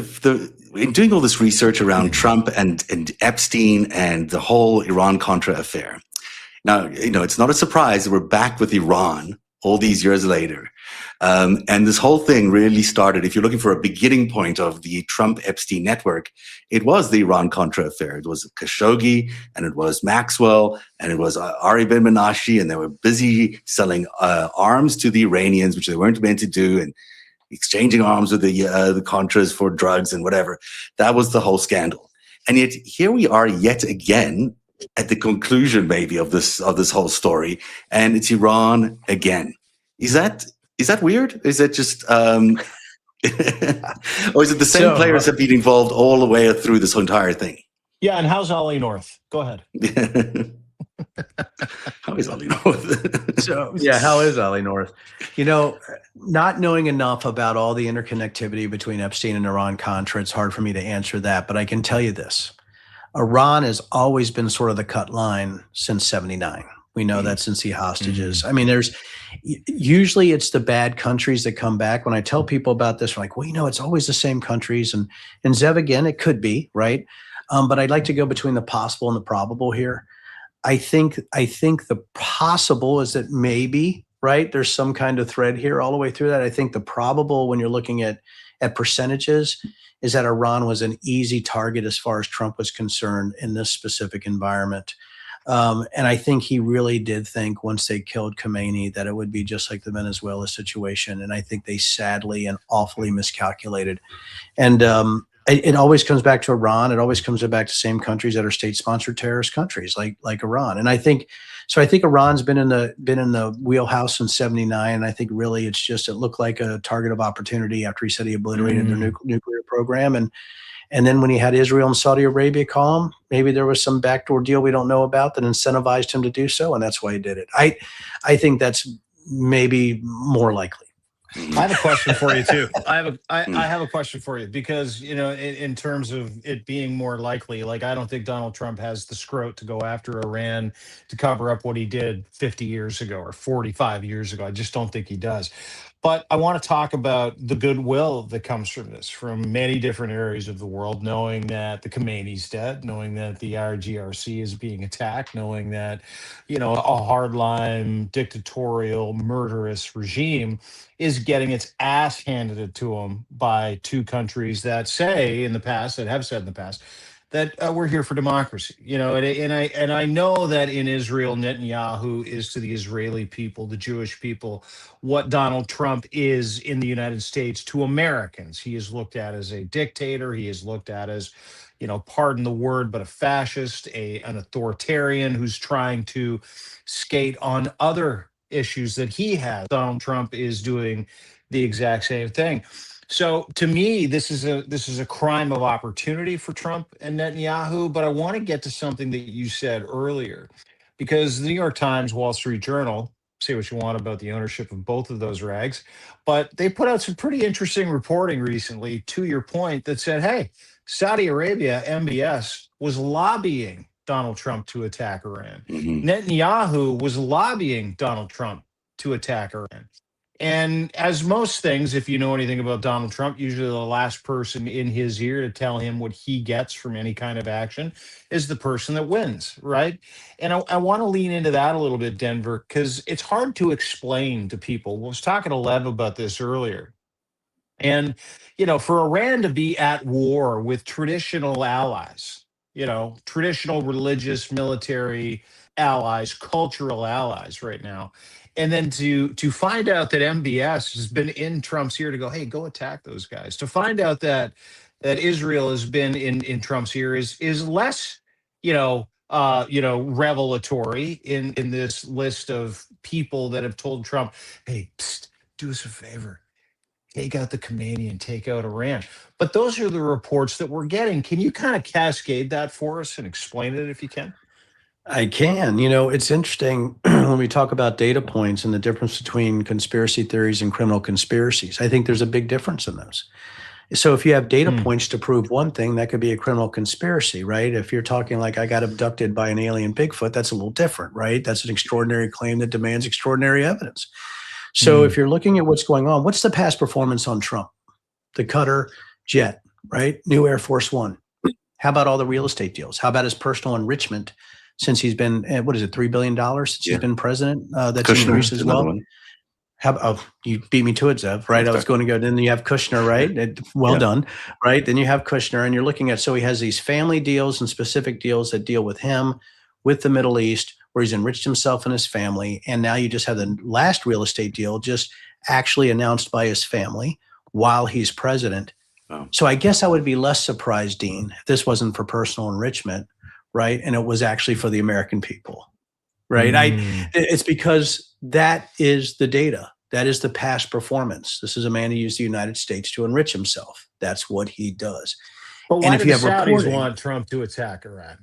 in doing all this research around Trump and Epstein and the whole Iran-Contra affair. Now, it's not a surprise that we're back with Iran all these years later. And this whole thing really started, if you're looking for a beginning point of the Trump-Epstein network, it was the Iran-Contra affair. It was Khashoggi, and it was Maxwell, and it was Ari Ben Menashe, and they were busy selling arms to the Iranians, which they weren't meant to do, and exchanging arms with the Contras for drugs and whatever. That was the whole scandal. And yet here we are yet again at the conclusion maybe of this whole story, and it's Iran again. Is that weird? Is that just or is it the same players have been involved all the way through this entire thing? Yeah, and how's Ollie North? Go ahead. How is Ollie North? How is Ollie North? Not knowing enough about all the interconnectivity between Epstein and Iran-Contra, it's hard for me to answer that, but I can tell you this. Iran has always been sort of the cut line since 79. We know that since the hostages. I mean, usually it's the bad countries that come back. When I tell people about this, we're like, well, it's always the same countries. And Zev, again, it could be, right? But I'd like to go between the possible and the probable here. I think the possible is that maybe, right, there's some kind of thread here all the way through that. I think the probable, when you're looking at percentages, is that Iran was an easy target as far as Trump was concerned in this specific environment. And I think he really did think once they killed Khomeini that it would be just like the Venezuela situation. And I think they sadly and awfully miscalculated. And it always comes back to Iran. It always comes back to same countries that are state-sponsored terrorist countries like Iran. And I think Iran's been in the wheelhouse since 79. And I think really it looked like a target of opportunity after he said he obliterated their nuclear program. And then when he had Israel and Saudi Arabia call him, maybe there was some backdoor deal we don't know about that incentivized him to do so, and that's why he did it. I think that's maybe more likely. I have a question for you too. I have a question for you because in terms of it being more likely, like I don't think Donald Trump has the scrote to go after Iran to cover up what he did 50 years ago or 45 years ago. I just don't think he does. But I want to talk about the goodwill that comes from this, from many different areas of the world, knowing that the Khomeini's dead, knowing that the IRGRC is being attacked, knowing that, a hardline, dictatorial, murderous regime is getting its ass handed to them by two countries that have said in the past, that we're here for democracy, and I know that in Israel, Netanyahu is to the Israeli people, the Jewish people, what Donald Trump is in the United States to Americans. He is looked at as a dictator. He is looked at as, pardon the word, but a fascist, an authoritarian who's trying to skate on other issues that he has. Donald Trump is doing the exact same thing. So to me, this is a crime of opportunity for Trump and Netanyahu. But I want to get to something that you said earlier, because the New York Times, Wall Street Journal, say what you want about the ownership of both of those rags, but they put out some pretty interesting reporting recently, to your point, that said, hey, Saudi Arabia, MBS, was lobbying Donald Trump to attack Iran. Netanyahu was lobbying Donald Trump to attack Iran. And as most things, if you know anything about Donald Trump, usually the last person in his ear to tell him what he gets from any kind of action is the person that wins, right? And I want to lean into that a little bit, Denver, because it's hard to explain to people. I was talking to Lev about this earlier. And, for Iran to be at war with traditional allies, traditional religious, military allies, cultural allies right now, and then to find out that MBS has been in Trump's ear to go, hey, go attack those guys. To find out that Israel has been in Trump's ear is less, revelatory in this list of people that have told Trump, hey, psst, do us a favor. Take out the Khomeini and take out Iran. But those are the reports that we're getting. Can you kind of cascade that for us and explain it if you can? I can. It's interesting when we talk about data points and the difference between conspiracy theories and criminal conspiracies. I think there's a big difference in those. So if you have data points to prove one thing, that could be a criminal conspiracy, right? If you're talking like I got abducted by an alien Bigfoot, that's a little different, right? That's an extraordinary claim that demands extraordinary evidence. So if you're looking at what's going on, what's the past performance on Trump? The Qatar jet, right? New Air Force One. How about all the real estate deals? How about his personal enrichment since he's been, what is it, $3 billion since he's been president? That's increased as well. You beat me to it, Zev, right? I was going to go, then you have Kushner, right? Well done, right? Then you have Kushner and you're looking at, so he has these family deals and specific deals that deal with him, with the Middle East, where he's enriched himself and his family. And now you just have the last real estate deal just actually announced by his family while he's president. Oh. So I guess I would be less surprised, Dean, if this wasn't for personal enrichment, right? And it was actually for the American people, right? It's because that is the data. That is the past performance. This is a man who used the United States to enrich himself. That's what he does. But why do the Saudis want Trump to attack Iran?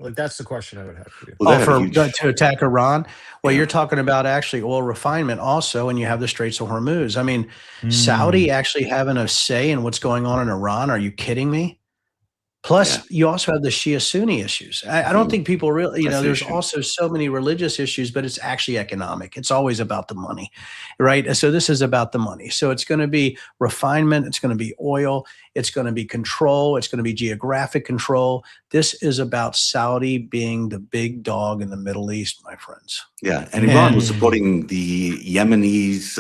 Like, that's the question I would have for you. Well, to attack Iran? Well, you're talking about actually oil refinement also, and you have the Straits of Hormuz. I mean, Saudi actually having a say in what's going on in Iran. Are you kidding me? Plus, you also have the Shia-Sunni issues. I don't think people really, there's also so many religious issues, but it's actually economic. It's always about the money, right? So this is about the money. So it's going to be refinement. It's going to be oil. It's going to be control. It's going to be geographic control. This is about Saudi being the big dog in the Middle East, my friends. Yeah, and Iran was supporting the Yemenis,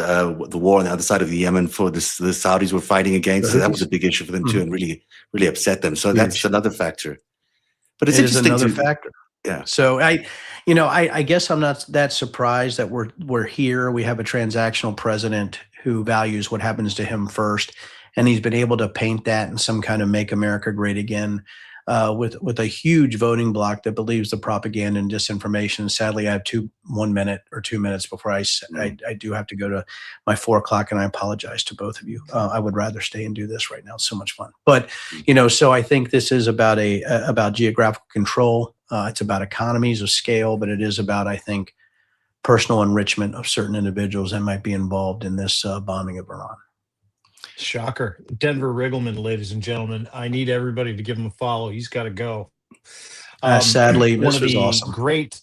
the war on the other side of the Yemen for the Saudis were fighting against. So that was a big issue for them too, and really upset them. So that's another factor. But it's interesting another factor. Yeah. So I guess I'm not that surprised that we're here. We have a transactional president who values what happens to him first, and he's been able to paint that in some kind of "Make America Great Again." With a huge voting bloc that believes the propaganda and disinformation. Sadly, I have 1 minute or 2 minutes before I do have to go to my 4 o'clock, and I apologize to both of you. I would rather stay and do this right now. It's so much fun. But, so I think this is about about geographical control. It's about economies of scale, but it is about, I think, personal enrichment of certain individuals that might be involved in this bombing of Iran. Shocker. Denver Riggleman, ladies and gentlemen. I need everybody to give him a follow. He's got to go. Sadly, one this of was the awesome. great.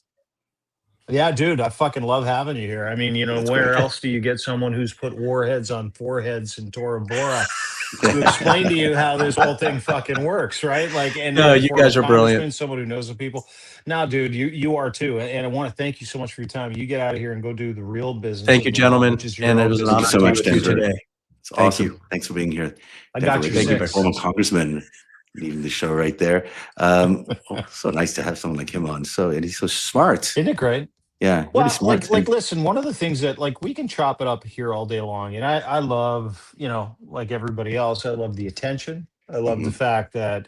Yeah, dude, I fucking love having you here. I mean, That's where great. else do you get someone who's put warheads on foreheads in Tora Bora to explain to you how this whole thing fucking works, right? Like, and No, then you for guys a are brilliant. congressman, someone who knows the people. Now, dude, you are too. And I want to thank you so much for your time. You get out of here and go do the real business. Thank you, of the world, gentlemen. which is your And it own was an business. honor Thank to you be so with much, you Denver. today. It's Thank awesome. you. Thanks for being here. I got Denver you Riggleman, six. former congressman, leading the show right there. So nice to have someone like him on. And he's so smart. Isn't it great? Yeah, really Well, smart. like, listen, one of the things that like we can chop it up here all day long, and I love, like everybody else, I love the attention. I love the fact that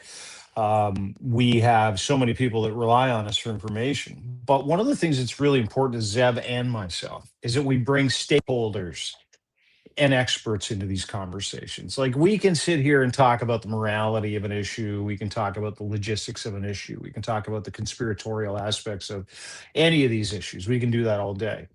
we have so many people that rely on us for information. But one of the things that's really important to Zeb and myself is that we bring stakeholders and experts into these conversations. Like we can sit here and talk about the morality of an issue. We can talk about the logistics of an issue. We can talk about the conspiratorial aspects of any of these issues. We can do that all day.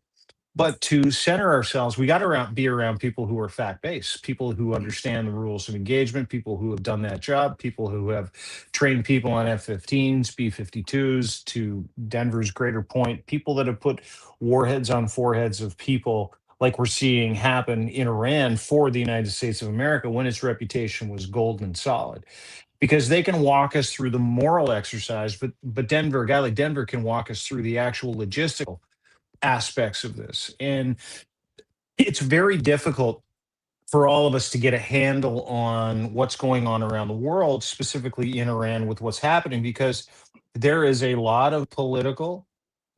But to center ourselves, we got to be around people who are fact-based, people who understand the rules of engagement, people who have done that job, people who have trained people on F-15s, B-52s, to Denver's greater point, people that have put warheads on foreheads of people like we're seeing happen in Iran for the United States of America when its reputation was golden and solid. Because they can walk us through the moral exercise, but Denver, a guy like Denver can walk us through the actual logistical aspects of this. And it's very difficult for all of us to get a handle on what's going on around the world, specifically in Iran with what's happening, because there is a lot of political,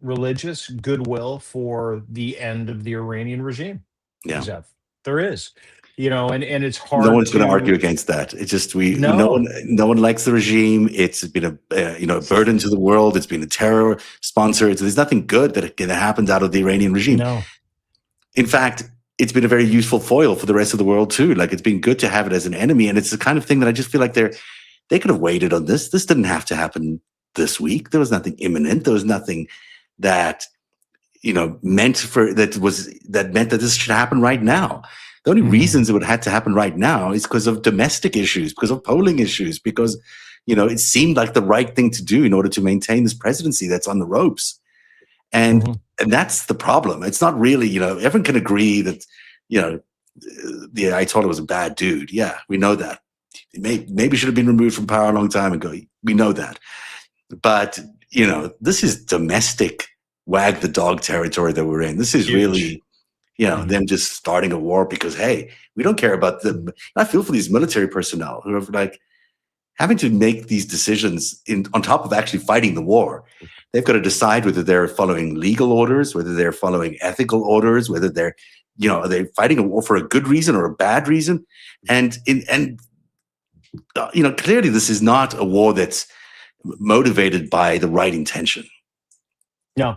religious goodwill for the end of the Iranian regime. Yeah. Zev. There is, and it's hard. No one's going to argue against that. It's just no one likes the regime. It's been a burden to the world. It's been a terror sponsor. There's nothing good that happens out of the Iranian regime. No. In fact, it's been a very useful foil for the rest of the world too. Like it's been good to have it as an enemy, and it's the kind of thing that I just feel like they could have waited on this. This didn't have to happen this week. There was nothing imminent. There was nothing that meant that this should happen right now. The only reasons it would have to happen right now is because of domestic issues, because of polling issues, because it seemed like the right thing to do in order to maintain this presidency that's on the ropes. And that's the problem. It's not really, everyone can agree that, the Ayatollah was a bad dude. Yeah, we know that. Maybe should have been removed from power a long time ago. We know that. But, this is domestic wag the dog territory that we're in. This is really, them just starting a war because, hey, we don't care about them. I feel for these military personnel who are like having to make these decisions on top of actually fighting the war. They've got to decide whether they're following legal orders, whether they're following ethical orders, whether they're, are they fighting a war for a good reason or a bad reason? And clearly this is not a war that's motivated by the right intention. No.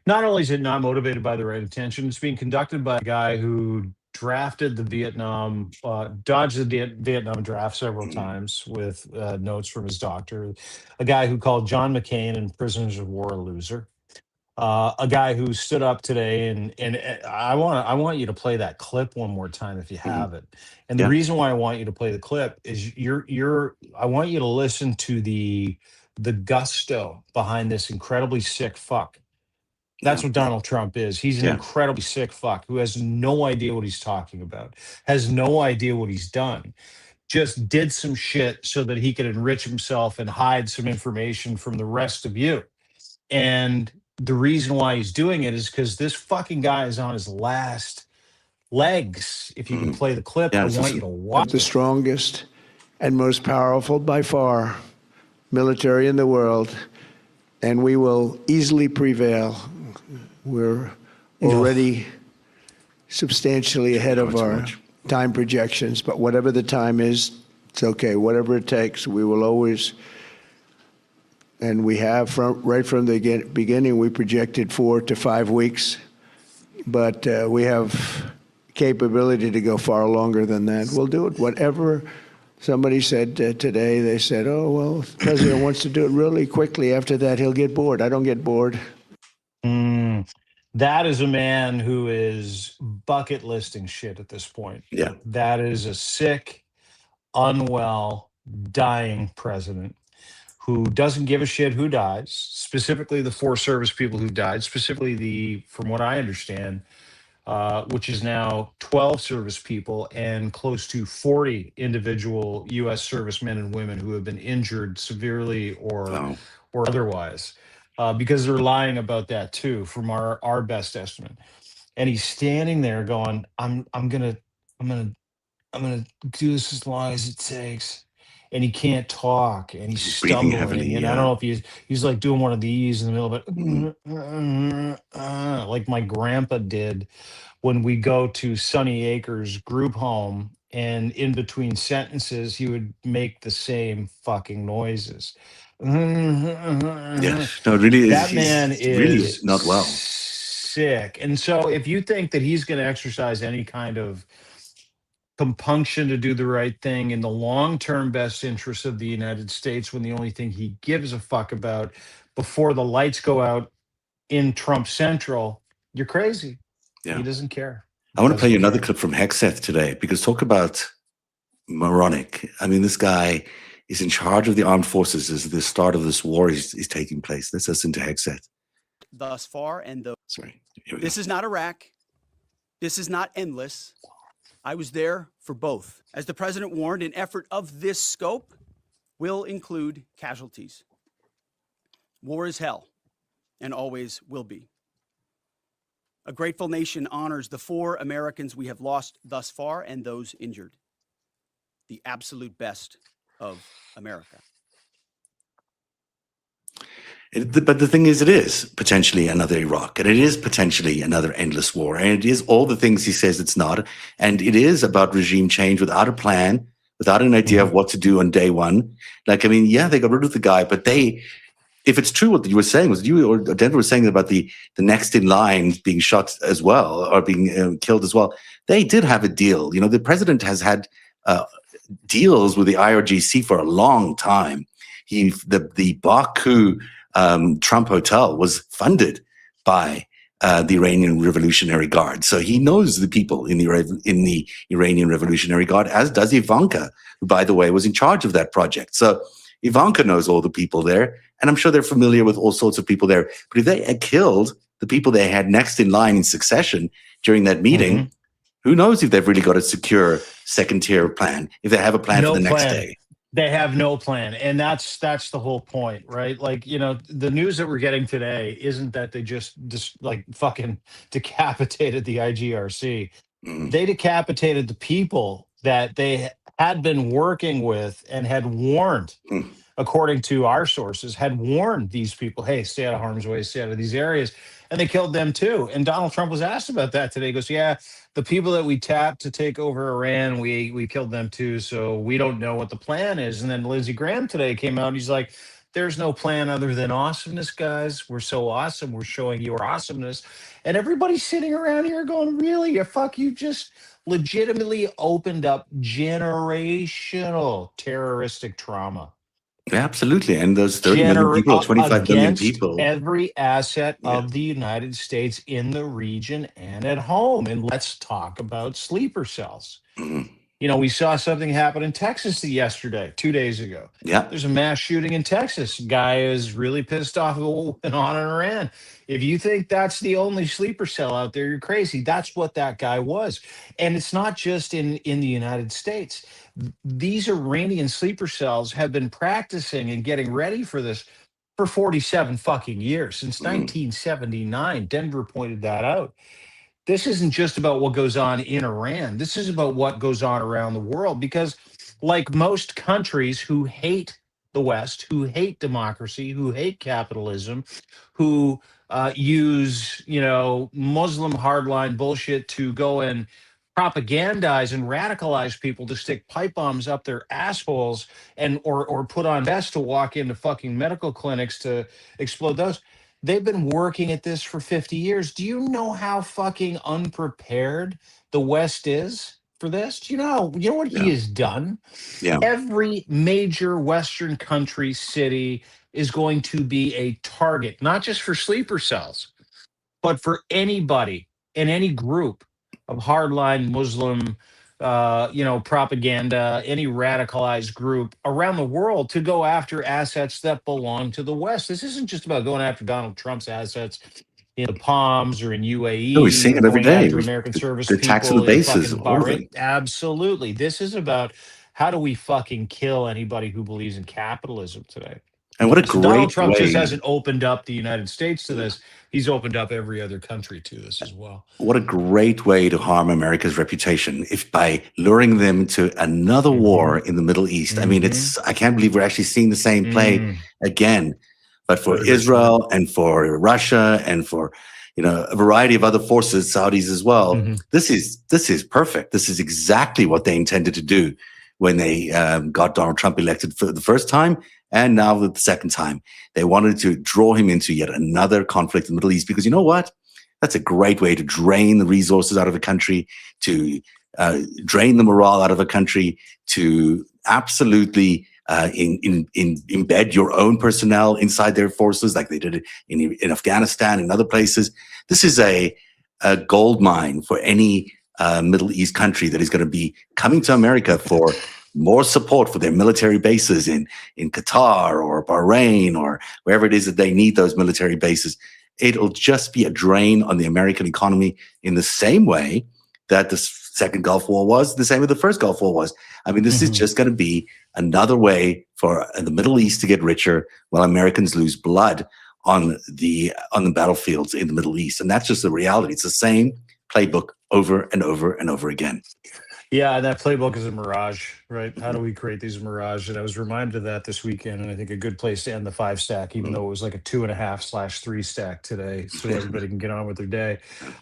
Not only is it not motivated by the right intention, it's being conducted by a guy who drafted the dodged the Vietnam draft several times with notes from his doctor. A guy who called John McCain and prisoners of war a loser. A guy who stood up today and I want you to play that clip one more time if you have it. And the reason why I want you to play the clip is I want you to listen to the gusto behind this incredibly sick fuck. That's what Donald Trump is. He's an incredibly sick fuck who has no idea what he's talking about, has no idea what he's done, just did some shit so that he could enrich himself and hide some information from the rest of you. And the reason why he's doing it is because this fucking guy is on his last legs. If you can play the clip, I want you to watch the strongest and most powerful by far military in the world, and we will easily prevail. We're already substantially ahead of our time projections, but whatever the time is, it's okay. Whatever it takes, we will always, and we have right from the beginning, we projected 4 to 5 weeks, but we have capability to go far longer than that. We'll do it. Whatever somebody said today, they said, oh, well, if the president wants to do it really quickly, after that, he'll get bored. I don't get bored. That is a man who is bucket listing shit at this point. Yeah. That is a sick, unwell, dying president who doesn't give a shit who dies, specifically the 4 service people who died, specifically from what I understand, which is now 12 service people and close to 40 individual U.S. servicemen and women who have been injured severely or otherwise, because they're lying about that too, from our best estimate. And he's standing there going, I'm gonna do this as long as it takes. And he can't talk, and he's breathing stumbling. heavily, And I don't know if he's like doing one of these in the middle of it, like my grandpa did when we go to Sunny Acres group home, and in between sentences, he would make the same fucking noises. Yes. No, it really is. That man He's really is not well. sick. And so if you think that he's going to exercise any kind of compunction to do the right thing in the long-term best interest of the United States, when the only thing he gives a fuck about before the lights go out in Trump Central, you're crazy. Yeah. He doesn't care. I want to play you another clip from Hexeth today, because talk about moronic. I mean, this guy is in charge of the armed forces as the start of this war is taking place. Let's listen to Hexeth. Thus far, and Sorry. this is not Iraq. This is not endless. I was there for both. As the president warned, an effort of this scope will include casualties. War is hell, and always will be. A grateful nation honors the 4 Americans we have lost thus far and those injured. The absolute best of America. But the thing is, it is potentially another Iraq, and it is potentially another endless war, and it is all the things he says it's not, and it is about regime change without a plan, without an idea of what to do on day one. Like, I mean, yeah, they got rid of the guy, but if it's true what you were saying, was you or Denver was saying about the next in line being shot as well, or being killed as well, they did have a deal. You know, the president has had deals with the IRGC for a long time. The Baku Trump Hotel was funded by the Iranian Revolutionary Guard, so he knows the people in the Iranian Revolutionary Guard, as does Ivanka, who, by the way, was in charge of that project. So Ivanka knows all the people there, and I'm sure they're familiar with all sorts of people there. But if they had killed the people they had next in line in succession during that meeting, who knows if they've really got a secure second-tier plan, if they have a plan for the next day. They have no plan. And that's the whole point, right? Like, you know, the news that we're getting today isn't that they just like fucking decapitated the IGRC. They decapitated the people that they had been working with and had warned, according to our sources, had warned these people, hey, stay out of harm's way, stay out of these areas. And they killed them too. And Donald Trump was asked about that today. He goes, yeah, the people that we tapped to take over Iran, we killed them too. So we don't know what the plan is. And then Lindsey Graham today came out. He's like, there's no plan other than awesomeness, guys. We're so awesome. We're showing you our awesomeness. And everybody's sitting around here going, really? You just legitimately opened up generational terroristic trauma. Yeah, absolutely. And those 30 million people, 25 million people. Every asset of the United States in the region and at home. And let's talk about sleeper cells. You know, we saw something happen in Texas yesterday, 2 days ago. Yeah. There's a mass shooting in Texas. Guy is really pissed off at what went on in Iran. If you think that's the only sleeper cell out there, you're crazy. That's what that guy was. And it's not just in the United States. These Iranian sleeper cells have been practicing and getting ready for this for 47 fucking years, since 1979. Denver pointed that out. This isn't just about what goes on in Iran. This is about what goes on around the world, because like most countries who hate the West, who hate democracy, who hate capitalism, who use, you know, Muslim hardline bullshit to go and propagandize and radicalize people to stick pipe bombs up their assholes and or put on vests to walk into fucking medical clinics to explode those. They've been working at this for 50 years. Do you know how fucking unprepared the West is for this? Do you know what he has done? Yeah. Every major Western country city is going to be a target, not just for sleeper cells, But for anybody in any group of hardline Muslim, propaganda, any radicalized group around the world to go after assets that belong to the West. This isn't just about going after Donald Trump's assets in the Palms or in No, we're UAE seeing or it every going day. after American service They're taxing the people in bases, fucking all of Bahrain. it. Absolutely. This is about how do we fucking kill anybody who believes in capitalism today. And what a So Donald great Trump just way. hasn't opened up the United States to this. He's opened up every other country to this as well. What a great way to harm America's reputation if by luring them to another war in the Middle East. I mean, I can't believe we're actually seeing the same play again. But for Israel and for Russia and for, a variety of other forces, Saudis as well, this is perfect. This is exactly what they intended to do when they got Donald Trump elected for the first time. And now the second time, they wanted to draw him into yet another conflict in the Middle East, because you know what? That's a great way to drain the resources out of a country, to drain the morale out of a country, to absolutely embed your own personnel inside their forces, like they did in Afghanistan and other places. This is a gold mine for any Middle East country that is going to be coming to America for more support for their military bases in Qatar or Bahrain or wherever it is that they need those military bases. It'll just be a drain on the American economy in the same way that the second Gulf War was, the same way the first Gulf War was. I mean, this is just going to be another way for the Middle East to get richer while Americans lose blood on the battlefields in the Middle East. And that's just the reality. It's the same playbook over and over and over again. Yeah, that playbook is a mirage, right? How do we create these mirage? And I was reminded of that this weekend, and I think a good place to end the 5-stack, even though it was like a 2.5/3 stack today, so everybody can get on with their day.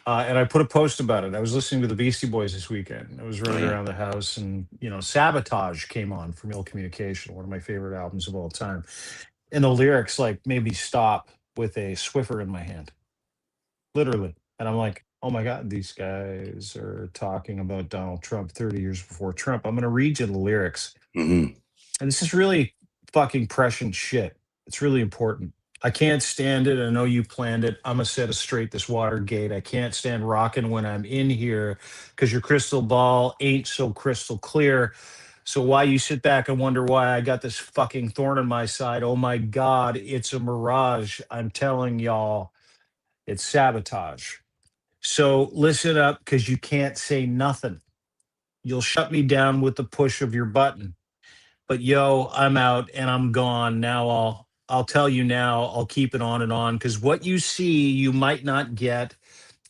And I put a post about it. I was listening to the Beastie Boys this weekend. I was running around the house, and Sabotage came on from Ill Communication, one of my favorite albums of all time. And the lyrics made me stop with a Swiffer in my hand, literally. And I'm like, oh my God, these guys are talking about Donald Trump 30 years before Trump. I'm going to read you the lyrics. And this is really fucking prescient shit. It's really important. I can't stand it. I know you planned it. I'm going to set it straight, this Watergate. I can't stand rocking when I'm in here because your crystal ball ain't so crystal clear. So why you sit back and wonder why I got this fucking thorn in my side? Oh my God, it's a mirage. I'm telling y'all, it's sabotage. So listen up, because you can't say nothing. You'll shut me down with the push of your button. But yo, I'm out and I'm gone. Now I'll tell you now, I'll keep it on and on, because what you see, you might not get.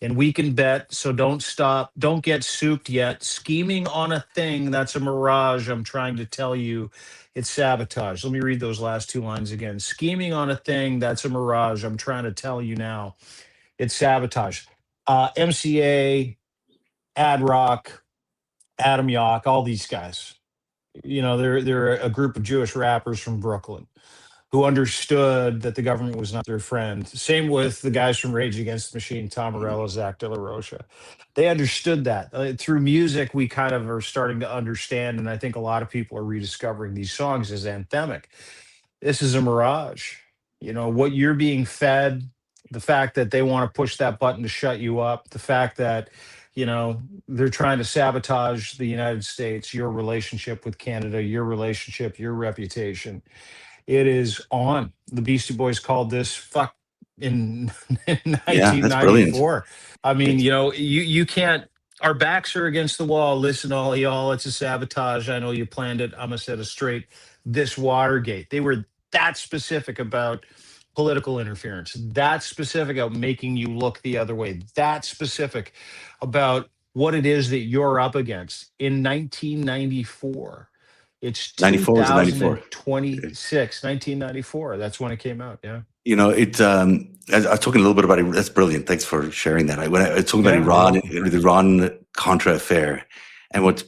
And we can bet, so don't stop. Don't get souped yet. Scheming on a thing that's a mirage, I'm trying to tell you, it's sabotage. Let me read those last two lines again. Scheming on a thing that's a mirage, I'm trying to tell you now, it's sabotage. MCA, Ad Rock, Adam Yauch, all these guys. They're a group of Jewish rappers from Brooklyn who understood that the government was not their friend. Same with the guys from Rage Against the Machine, Tom Morello, Zach De La Rocha. They understood that. Through music, we kind of are starting to understand, and I think a lot of people are rediscovering these songs as anthemic. This is a mirage. What you're being fed, the fact that they want to push that button to shut you up, the fact that they're trying to sabotage the United States, your relationship with Canada, your relationship, your reputation. It is on. The Beastie Boys called this fuck in 1994. I mean, you can't. Our backs are against the wall. Listen, all y'all, it's a sabotage. I know you planned it. I'm gonna set it straight. This Watergate. They were that specific about political interference. That specific about making you look the other way. That specific about what it is that you're up against in 1994. It's 94 is 94. 2026, 1994. That's when it came out. Yeah. I was talking a little bit about it. That's brilliant. Thanks for sharing that. When I was talking about Iran, the Iran-Contra affair, and what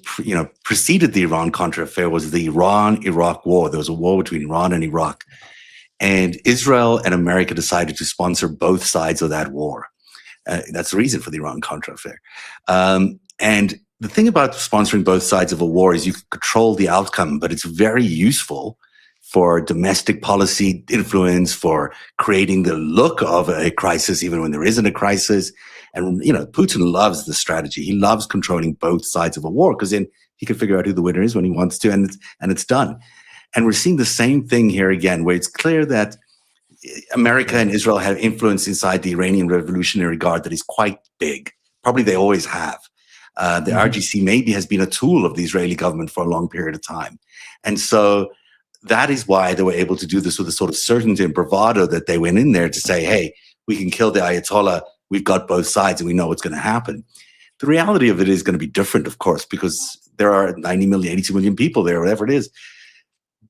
preceded the Iran-Contra affair was the Iran-Iraq war. There was a war between Iran and Iraq, and Israel and America decided to sponsor both sides of that war. That's the reason for the Iran-Contra affair. And the thing about sponsoring both sides of a war is you can control the outcome, but it's very useful for domestic policy influence, for creating the look of a crisis, even when there isn't a crisis. And, Putin loves the strategy. He loves controlling both sides of a war because then he can figure out who the winner is when he wants to, and it's done. And we're seeing the same thing here again, where it's clear that America and Israel have influence inside the Iranian Revolutionary Guard that is quite big. Probably they always have. The RGC maybe has been a tool of the Israeli government for a long period of time. And so that is why they were able to do this with a sort of certainty and bravado that they went in there to say, hey, we can kill the Ayatollah. We've got both sides and we know what's going to happen. The reality of it is going to be different, of course, because there are 90 million, 82 million people there, whatever it is.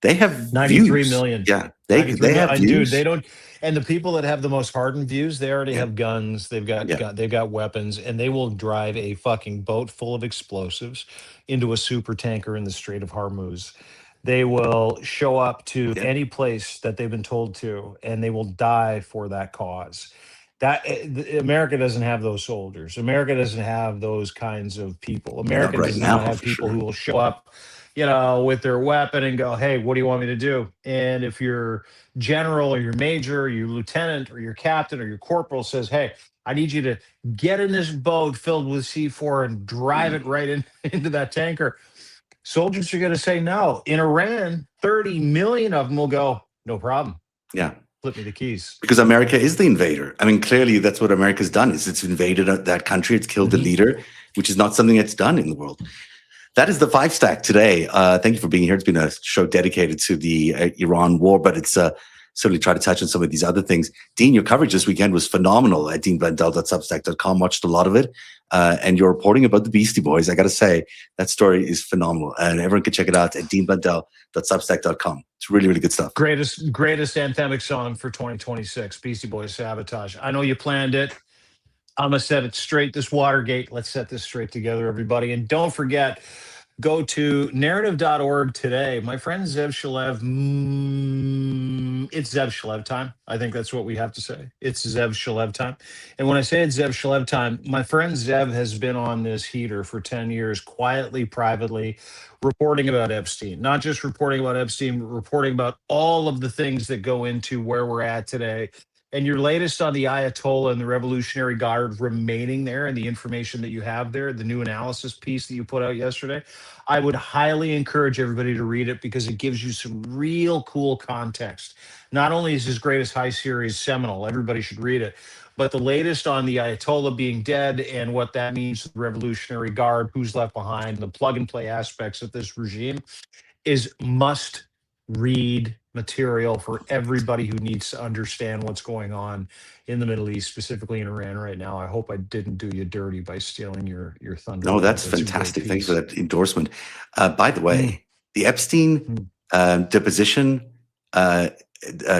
They have 93 views. million. Yeah, they have views. Dude, they don't. And the people that have the most hardened views, they already have guns. They've got weapons, and they will drive a fucking boat full of explosives into a super tanker in the Strait of Hormuz. They will show up to any place that they've been told to, and they will die for that cause. America doesn't have those soldiers. America doesn't have those kinds of people. America does not have people who will show up, with their weapon and go, hey, what do you want me to do? And if your general or your major or your lieutenant or your captain or your corporal says, hey, I need you to get in this boat filled with C4 and drive it right into that tanker, soldiers are going to say no. In Iran, 30 million of them will go, no problem. Yeah. Flip me the keys. Because America is the invader. I mean, clearly that's what America's done, is it's invaded that country. It's killed the leader, which is not something that's done in the world. That is the Fivestack today. Thank you for being here. It's been a show dedicated to the Iran war, but it's certainly try to touch on some of these other things. Dean, your coverage this weekend was phenomenal at deanblendell.substack.com. Watched a lot of it. And your reporting about the Beastie Boys, I got to say, that story is phenomenal. And everyone can check it out at deanblendell.substack.com. It's really, really good stuff. Greatest anthemic song for 2026, Beastie Boys Sabotage. I know you planned it. I'm going to set it straight. This Watergate, let's set this straight together, everybody. And don't forget, go to narrative.org today. My friend Zev Shalev, it's Zev Shalev time. I think that's what we have to say. It's Zev Shalev time. And when I say it's Zev Shalev time, my friend Zev has been on this heater for 10 years, quietly, privately, reporting about Epstein. Not just reporting about Epstein, but reporting about all of the things that go into where we're at today. And your latest on the Ayatollah and the Revolutionary Guard remaining there and the information that you have there, the new analysis piece that you put out yesterday, I would highly encourage everybody to read it because it gives you some real cool context. Not only is his greatest high series seminal, everybody should read it, but the latest on the Ayatollah being dead and what that means to the Revolutionary Guard, who's left behind, the plug and play aspects of this regime is must read material for everybody who needs to understand what's going on in the Middle East, specifically in Iran right now. I hope I didn't do you dirty by stealing your thunder. No, that's fantastic. Thanks for that endorsement. By the way, the Epstein deposition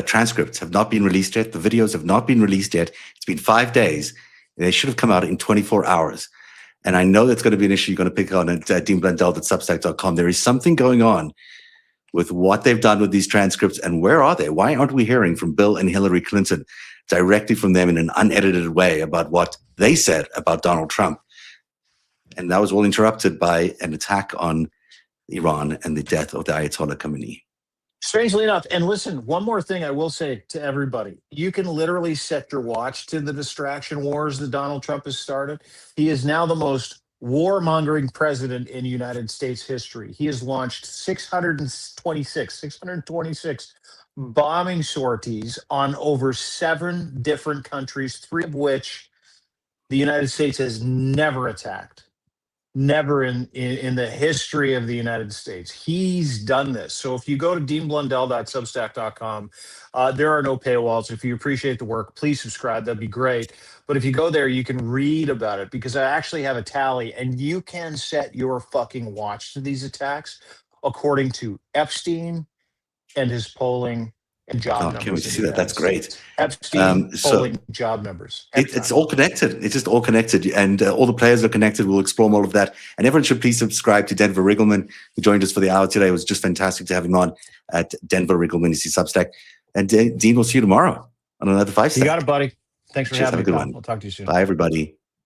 transcripts have not been released yet. The videos have not been released yet. It's been 5 days. They should have come out in 24 hours. And I know that's going to be an issue you're going to pick on at deanblendell.substack.com. There is something going on with what they've done with these transcripts, and where are they? Why aren't we hearing from Bill and Hillary Clinton directly from them in an unedited way about what they said about Donald Trump? And that was all interrupted by an attack on Iran and the death of the Ayatollah Khamenei. Strangely enough, and listen, one more thing I will say to everybody. You can literally set your watch to the distraction wars that Donald Trump has started. He is now the most warmongering president in United States history. He has launched 626 bombing sorties on over 7 different countries, 3 of which the United States has never attacked. Never in the history of the United States. He's done this. So if you go to deanblendell.substack.com, there are no paywalls. If you appreciate the work, please subscribe. That'd be great. But if you go there, you can read about it because I actually have a tally, and you can set your fucking watch to these attacks according to Epstein and his polling and job numbers. Can't wait to see that. That's great. Epstein polling job numbers. It's all connected. It's just all connected. And all the players are connected. We'll explore all of that. And everyone should please subscribe to Denver Riggleman, who joined us for the hour today. It was just fantastic to have him on at Denver Riggleman. You see Substack. And Dean, we'll see you tomorrow on another Fivestack. You got it, buddy. Thanks for having me. Have a good one. We'll talk to you soon. Bye, everybody.